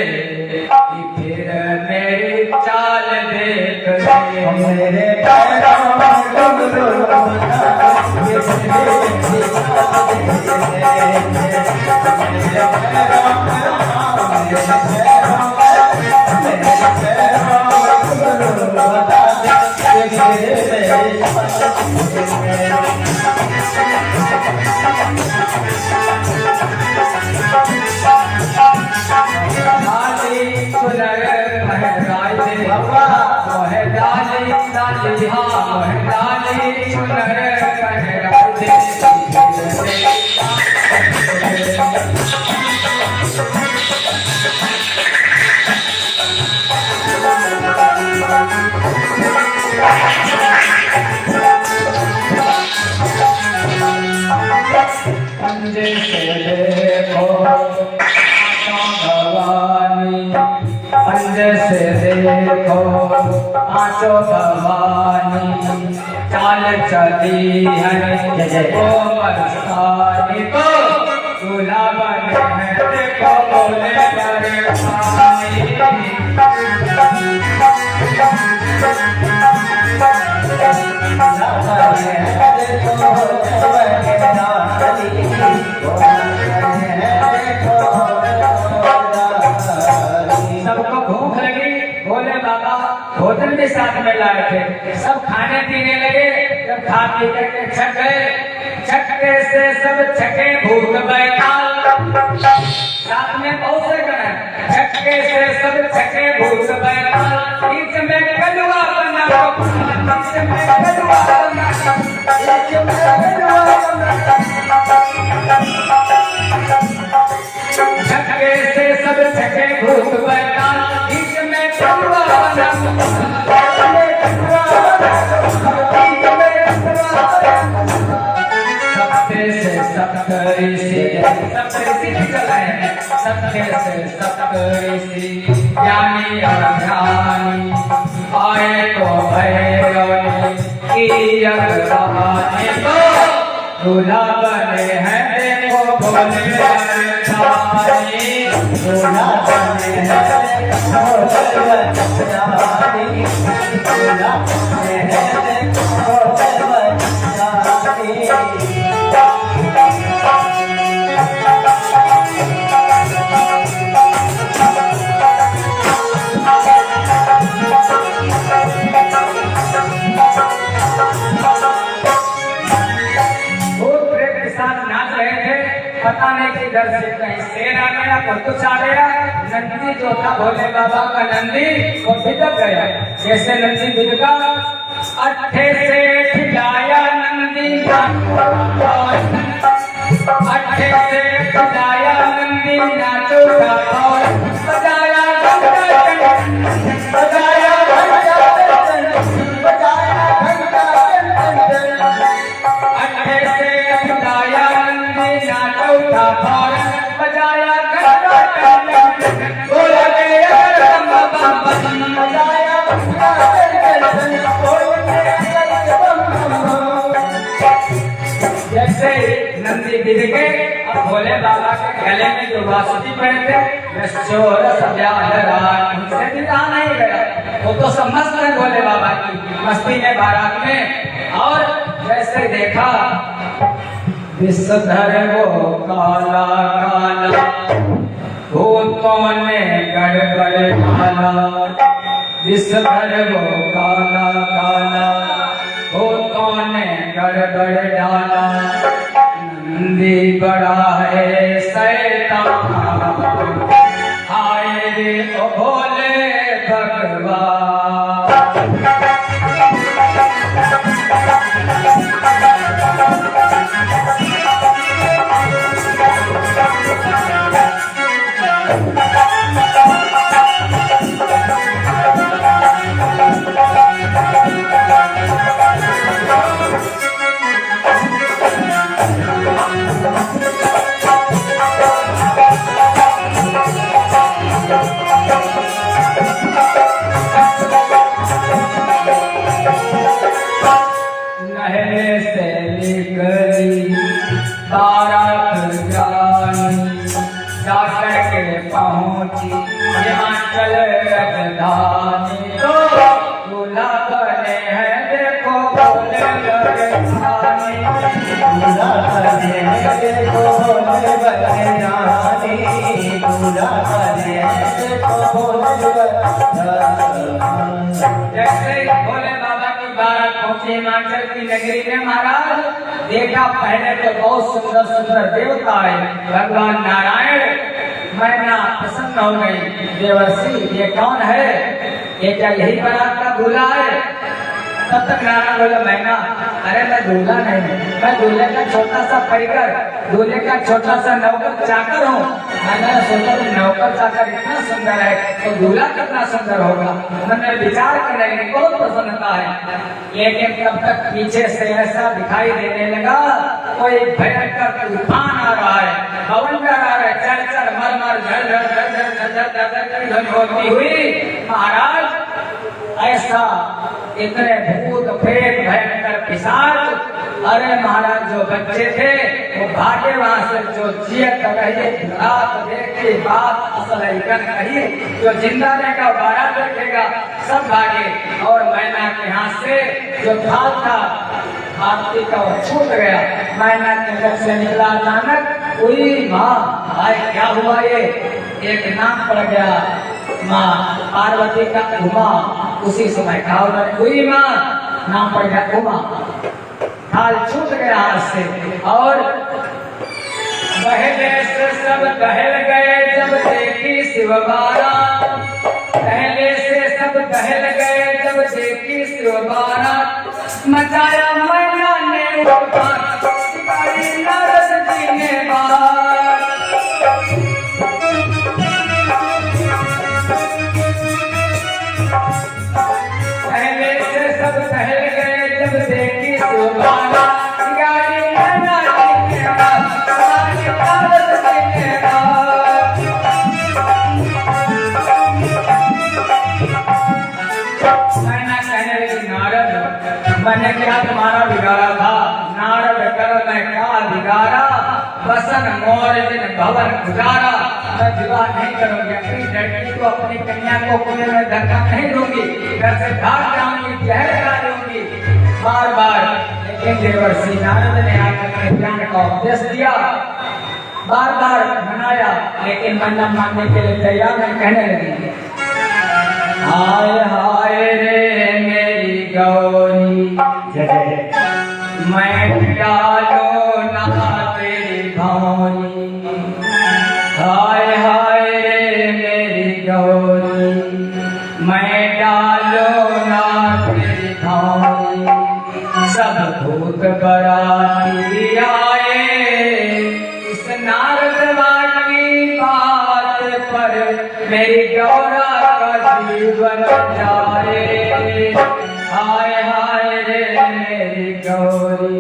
फिर मेरी चाल देख मेरे पैरों में घुंघरू से देखो आंचो भवानी चाल चली है वो मस्तानी तो दूल्हा बने हैं देखो बोले सबको भूख लगी भोले बाबा भोजन भी साथ में लाए थे सब खाने पीने लगे जब खा पी करके छक गए छक्के से सब छके भूख बैताल साथ में बहुत से गण छक्के से सब छके भूख बैताल बीच में कलुआ बना बीच में कलुआ बना छक्के से सब छके भूख बैताल बीच में कलुआ बना सप्तऋषि ज्ञानी और ध्यानी आए तो भैरवनी की अगरानी तो दूल्हा बने हैं देखो भोले बरसानी दूल्हा बने हैं देखो भोले बरसानी दूल्हा बने हैं देखो भोले बरसानी पता नहीं किधर से कहीं शेर आ गया तो कुछ आ गया नंदी जो था भोले बाबा का नंदी वो बिदक गया जैसे नंदी बिदका अट्ठे से खिलाया नंदी अट्ठे से खिलाया नंदी नाचो और बजाया बजाया अट्ठे से खिलाया नंदी नाचो बजाया जैसे नंदी बिद के और भोले बाबा के गले में जो बांसुरी पड़े थे चोर उनसे भी रहा नहीं गया। वो तो सब मस्त है भोले बाबा की मस्ती में बारात में। और जैसे देखा विषधर वो काला काला भूतों ने गड़बड़ डाला। विषधर वो काला काला भूतों ने गड़बड़ डाला। नंदी बड़ा है शैतान हाय रे ओ भोले भगवान। नहले से निकली बारात जानी जाकर के पहुंची हिमाचल राजधानी। तो दूल्हा बने हैं देखो भोले बरसानी। दूल्हा बने हैं देखो भोले बरसानी। दूल्हा बने हैं देखो भोले बरसानी। जैसे भोले बाबा की बारात पहुंची हिमाचल की नगरी में महाराज देखा पहले तो बहुत सुंदर सुंदर देवता है भगवान नारायण। मैना प्रसन्न हो गई देवर्षि ये कौन है ये क्या यही बारात का दूल्हा है। तब तक नारायण बोला मैना अरे मैं दूल्हा नहीं मैं दूल्हे का छोटा सा परिकर दूल्हे का छोटा सा नौकर चाकर हूँ। मैंने सोचा कि नौकर चाकर इतना सुंदर है तो दूल्हा कितना सुंदर होगा। मैंने विचार करने की बहुत प्रसन्नता है। लेकिन तब तक पीछे से ऐसा दिखाई देने लगा कोई भयंकर तूफान आ रहा है बवंडर आ रहा है चल चल मर मर झर झर झर झर झर झर झर होती हुई महाराज। ऐसा इतने भूत प्रेत भयंकर पिशाच। अरे महाराज जो बच्चे थे वो भागे वहां से जो जियत रहे रात देखी बात असल कही जो जिंदा रहेगा बारात देखेगा सब भागे। और मैना के हाथ से जो थाल था आरती का वो छूट गया। मैना के अंदर से निकला अचानक हुई माँ भाई क्या हुआ ये एक नाम पड़ गया माँ पार्वती का उमा। उसी समय कहा उन्होंने हुई माँ नाम पड़ गया उमा। थाल छूट गया हाथ से और बहले से सब बहल गए जब देखी शिव बारात। पहले से सब बहल गए जब देखी शिव बारात। मचाया मैना ने नारद जी ने बात। पहले से सब बहल गए जब देखी शिव बारात। गाड़ी मैना जी ने बात नारद जी ने बात। मैना कहने लगी नारद मैंने क्या तुम्हारा बिगाड़ा था। नारद कर मैं क्या बिगाड़ा बसन मोर दिन भवन गुजारा। मैं विवाह नहीं करूंगी अपनी लड़की को अपनी कन्या को कुएं में धक्का नहीं दूंगी घर से भाग जाऊंगी जहर खा लूंगी बार बार। लेकिन देवर्षि नारद ने आकर के ज्ञान का उपदेश दिया बार बार मनाया लेकिन मन्ना मानने के लिए तैयार नहीं। कहने लगी हाय हाय रे मेरी गौरी मैं डालो ना तेरी भौरी। हाय हाय रे मेरी गौरी मैं डालो ना तेरी भौरी। सब भूत बराती आए इस नारदवा की बात पर मेरी गौरा का जीवन जाए। हाय हाय रे मेरी गौरी।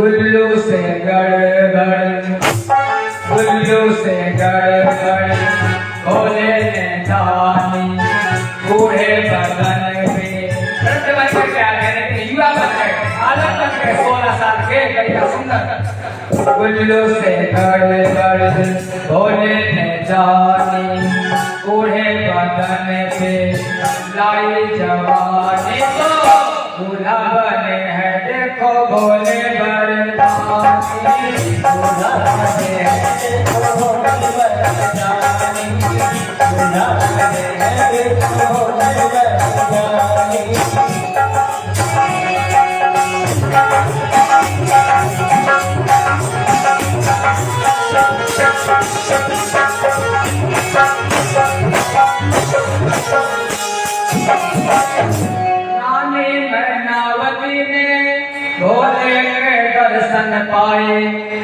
गुल्लू से गड़बड़, गुल्लू से गड़बड़, भोले ने जानी बूढ़े बदन पे। वृद्ध बन के क्या कहने, युवा बन गए, आलम बन गए, 16 साल के, बढ़िया सुंदर। गुल्लू से गड़बड़, भोले ने जानी बूढ़े बदन पे, लाई जवानी तो दूल्हा बने हैं, देखो भोले बरदानी, दूल्हा बने हैं, देखो भोले बरदानी, दूल्हा बने हैं, देखो भोले बरदानी। रानी मैनावती ने भोले के दर्शन पाए,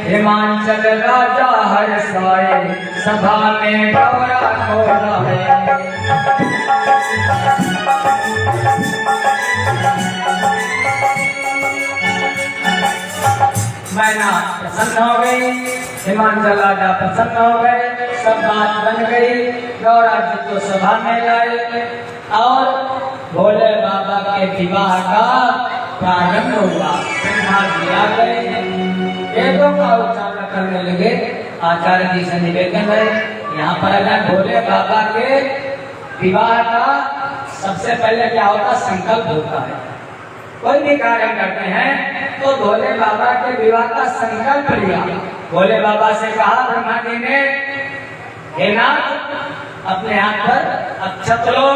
हिमाचल राजा हर्षाए, सभा में गौरा को लाए। मैना प्रसन्न हो गई, हिमाचल राजा प्रसन्न हो गए, सब बात बन गई। गौरा जी को सभा में लाए और भोले बाबा के विवाह का प्रारंभ हुआ। ब्रह्मा जी आ गए, वेदों का उच्चारण करने लगे। आचार्य जी से निवेदन है, यहाँ पर अगर भोले बाबा के विवाह का सबसे पहले क्या होता, संकल्प होता है। कोई भी कार्य करते हैं तो भोले बाबा के विवाह का संकल्प लिया। भोले बाबा से कहा ब्रह्मा जी ने, हे नाथ, अपने हाथ पर अक्षत लो,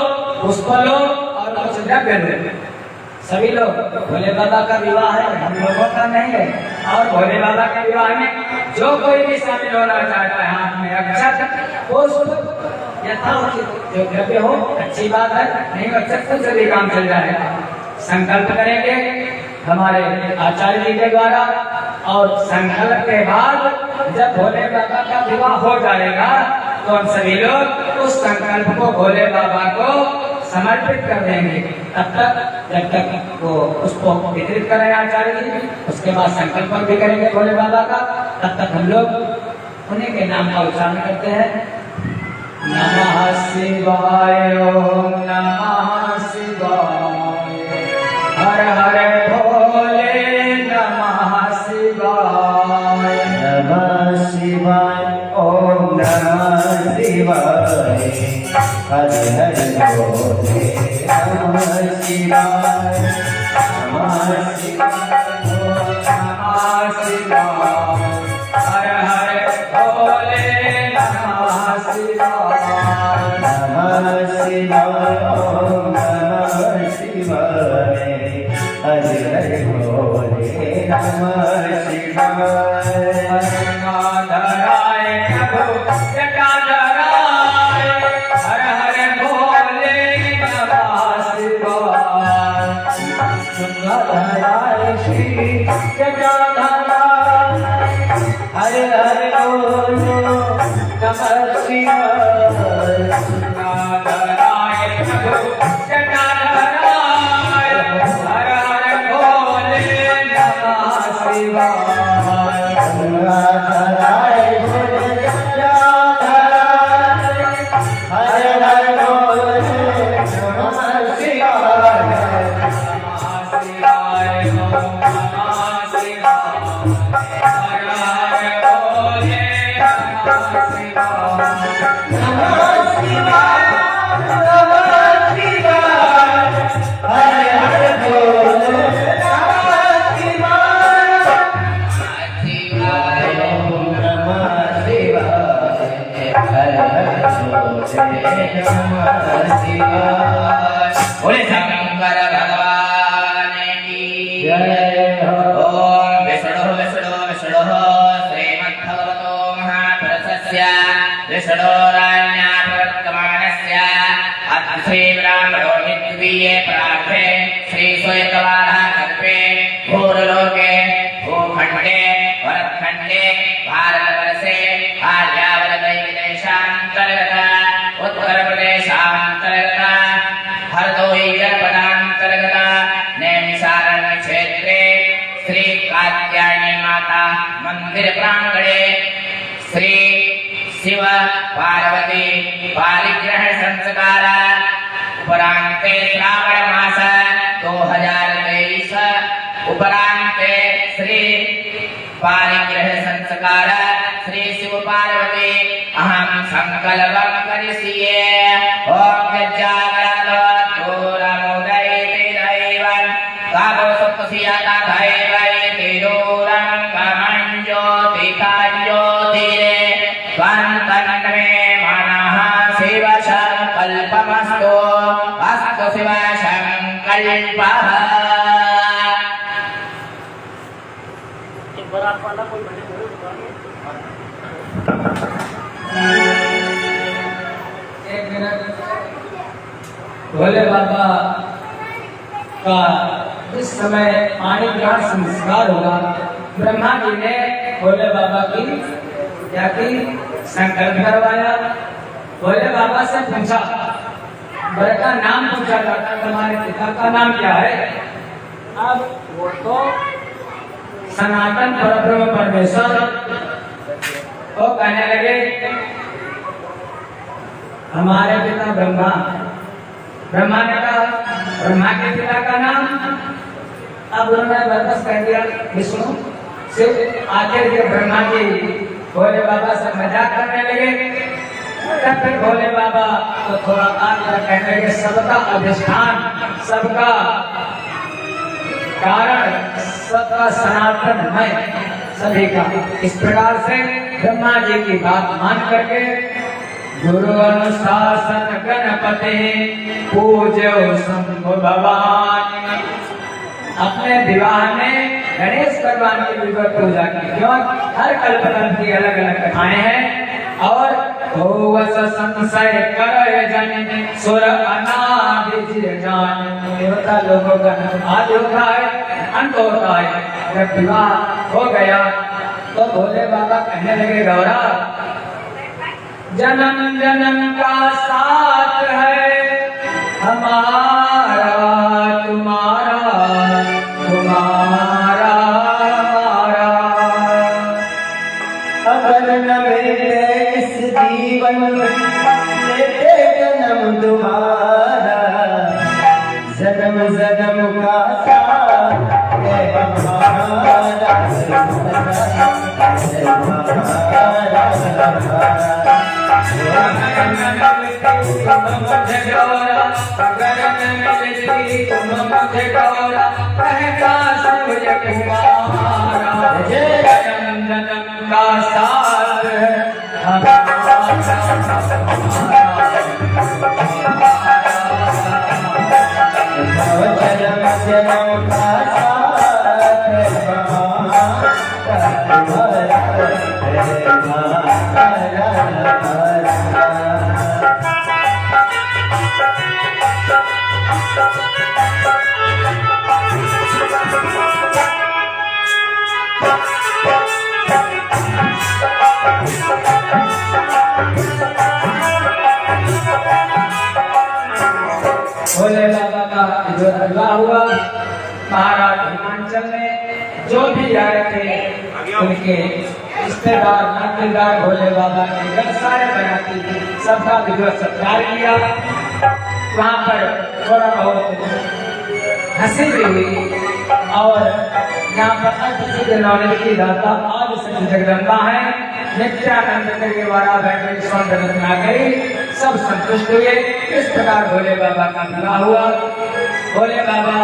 पुष्प लो और कुछ द्रव्य लो। सभी लोग, भोले बाबा का विवाह है, हम लोगों का नहीं है। और भोले बाबा के विवाह में जो कोई भी शामिल होना चाहता है, हाथ में अक्षत, पुष्प, यथाउचित जो द्रव्य हो, अच्छी बात है, नहीं अक्षत से भी काम चल जाएगा। संकल्प करेंगे हमारे आचार्य जी के द्वारा, और संकल्प के बाद जब भोले बाबा का विवाह हो जाएगा तो हम सभी लोग उस संकल्प को भोले बाबा को समर्पित कर देंगे। तब तक जब तक वो उसको वितरित करें आचार्य जी, उसके बाद संकल्प भी करेंगे भोले बाबा का। तब तक हम लोग उन्हीं के नाम का उच्चारण करते हैं। नमः शिवाय, ओम नमः शिवाय, हर हर भोले नमः शिवाय, नमः शिवाय, ओम नमः शिवाय, हर हर भोले नमः शिवाय, नमः शिवाय, ओम नमः शिवाय, हर हर भोले नमः शिवाय, नमः शिवाय, ओम नमः शिवाय, हर हर भोले नमः शिवाय। गंगाधराय प्रभु जटाधराय, हर हर भोले नमः शिवाय, गंगाधराय श्री जटाधराय, हर हर भोले नमः शिवाय। गंगाधराय प्रभु जटाधराय, हर हर भोले नमः शिवाय, गंगाधराय भोले जटाधराय, हर हर भोले नमः शिवाय। नमः शिवाय, ओम नमः शिवाय, हर हर भोले नमः शिवाय, नमः शिवाय, नमः शिवाय, हर हर भोले नमः शिवाय। ओम नमः शिवाय, हर हर भोले नमः शिवाय। बोले शंकर भगवान की जय हो। ओम विष्णु विष्णु विष्णु श्रीमद्भगवतो महापुरुषस्य विष्णुराज्ञाप्रवर्तमानस्य अद्भुते ब्राह्मणो निद्वीये प्रार्थे श्रीश्वेतवारः कल्पे भूर्लोके भूखण्डे भरतखण्डे भारतवर्षे आर्यावर्तदेशान्तर्गत उत्तरप्रदेशान्तर्गत हरदोई जनपदान्तर्गत नैमिषारण्य क्षेत्रे श्री कात्यायनी मंदिर प्रांगणे श्री शिव पार्वती पारिग्रह संस्कार उपरांते श्रावण मास 2023 उपरांते श्री पारिग्रह संस्कार श्री शिव पार्वती अहम संकल्पं करिष्ये ओम जागरण दूरमुदयते दैवं गावो सुखसियाता धैवैते दूरं कमञ्ज्योति काञ्ज्योतिरे त्वन्तन्मे मनः शिव संकल्पमस्तु अस्तु शिव संकल्पः। एक मिनट। भोले बाबा का जिस समय पानी ग्रहण संस्कार होगा, ब्रह्मा जी ने भोले बाबा की क्या की संकल्प करवाया। भोले बाबा से पूछा, बड़े का नाम पूछा जाता, तुम्हारे पिता का नाम क्या है? अब वो तो सनातन परब्रह्म परमेश्वर वो कहने लगे हमारे पिता ब्रह्मा। ब्रह्मा ने कहा ब्रह्मा के पिता का नाम? अब उन्होंने बर्दाश्त कर दिया विष्णु शिव। आखिर के ब्रह्मा जी भोले बाबा से मजाक करने लगे। तब फिर भोले बाबा तो थोड़ा आगे कहने लगे सबका अधिष्ठान, सबका कारण, सबका सनातन मैं सभी का। इस प्रकार से ब्रह्मा जी की बात मान करके गुरु अनुशासन गणपति पूज्य शंभु भगवान अपने विवाह में गणेश भगवान की विधिवत पूजा की। क्यों? हर कल्पकल्प की अलग अलग कथाएं हैं। और होवस संशय करय जन सुर अनादि जान। देवता लोगों का आदि होता है, अंत होता है। जब विवाह हो गया तो भोले बाबा कहने लगे गौरा जन्म जन्म का साथ है हमारा तुम्हारा, तुम्हारा हमारा। अगर न मिले इस जीवन लेते जन्म तुम्हारा, जन्म जन्म का साथ है हमारा, का साथ जन्म जन्म का भोले बाबा का जो विवाह हुआ, महाराज हिमांचल में जो भी आए थे उनके रिश्तेदार नातेदार भोले बाबा के घर सारे बराती सबका विधिवत सत्कार किया। वहाँ पर थोड़ा बहुत हंसी भी हुई। और यहाँ पर अद्भुत नॉलेज की दाता आज सच्ची जगदम्बा है, नित्यानंद के द्वारा बैठे गई, सब संतुष्ट हुए। इस प्रकार भोले बाबा का विवाह हुआ। भोले बाबा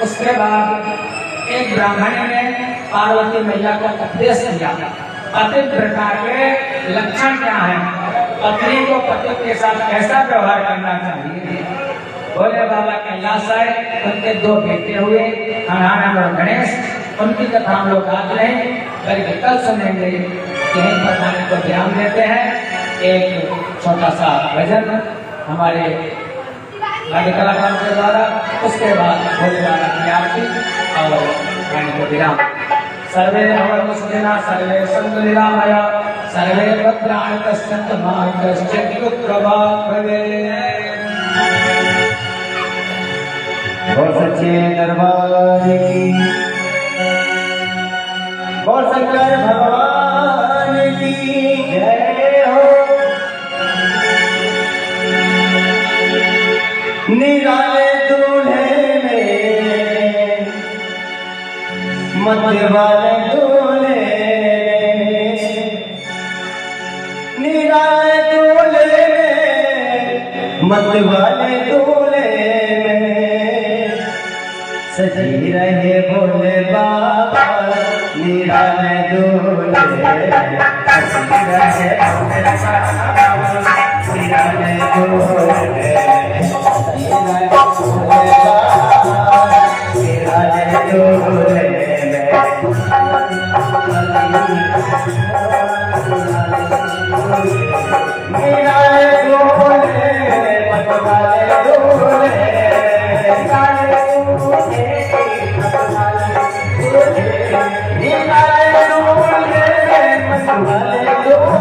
उसके बाद एक ब्राह्मण ने पार्वती मैया को उपदेश दिया पतिव्रता के लक्षण क्या है, पत्नी को पति के साथ कैसा व्यवहार करना चाहिए। भोले बाबा कैलाश आए, उनके 2 बेटे हुए हनानंद और गणेश। उनकी कथा हम लोग आज नहीं बल्कि कल सुनेंगे। यहीं पर जाने को ध्यान देते हैं। एक छोटा सा भजन हमारे वाद्य कलाकारों के द्वारा, उसके बाद भोले बाबा की आरती और गाने को विराम। सर्वे भवन्तु सुखिनः, सर्वे सन्तु निरामया, सर्वे भद्राणि पश्यन्तु मा कश्चित् दुःखभाग् भवेत्। और सच्चे दरबार की बोल शंकर भगवान की जय हो। निराले दूल्हे में मत वाले दूल्हे, निराले दूल्हे में मत वाले दूल्हे में सजी रहे भोले बाबा। निराले दूल्हे सजी रहे भोले बाबा। निराले दूल्हे सजी रहे भोले बाबा। निराले दूल्हे निराले दूल्हे मत वाले दूल्हे, निराले दूल्हे मत वाले दूल्हे, निराले दूल्हे मत वाले दूल्हे,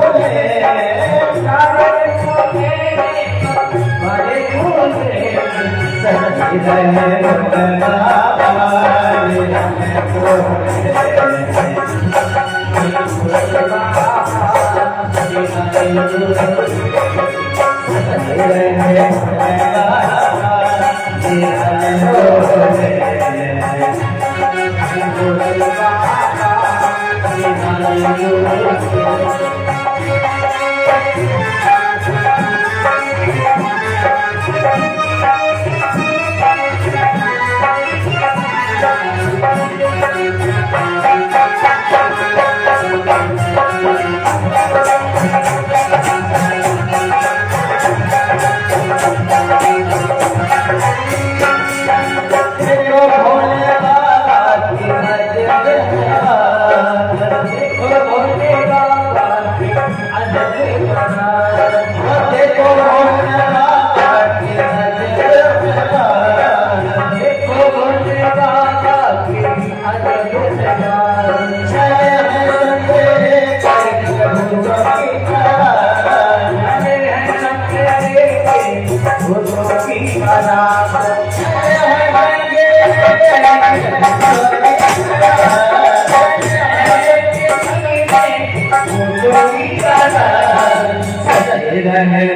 निराले दूल्हे सजी रहे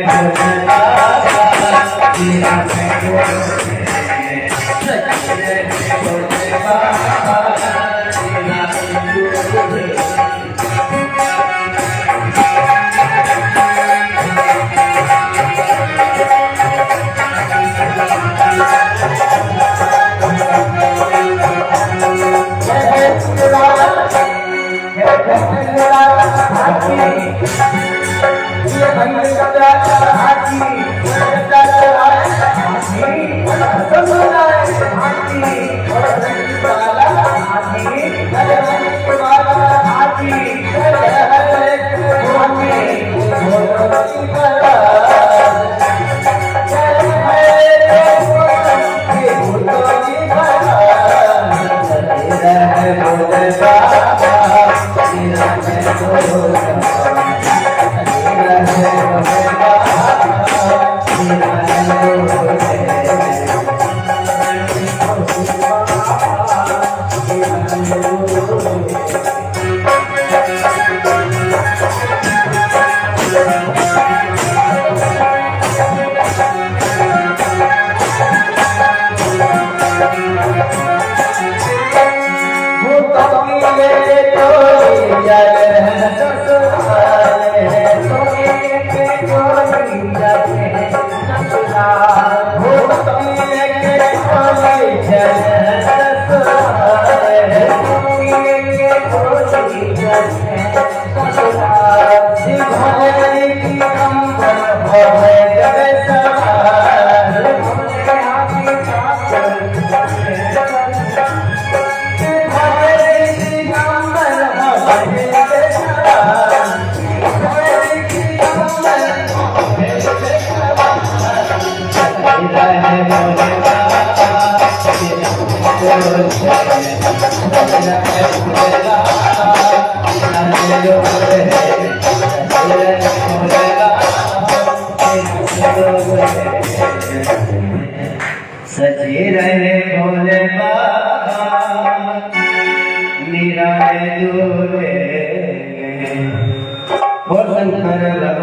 भोले बाबा। निराले सजे रहे भोले बाबा निराले दूर नर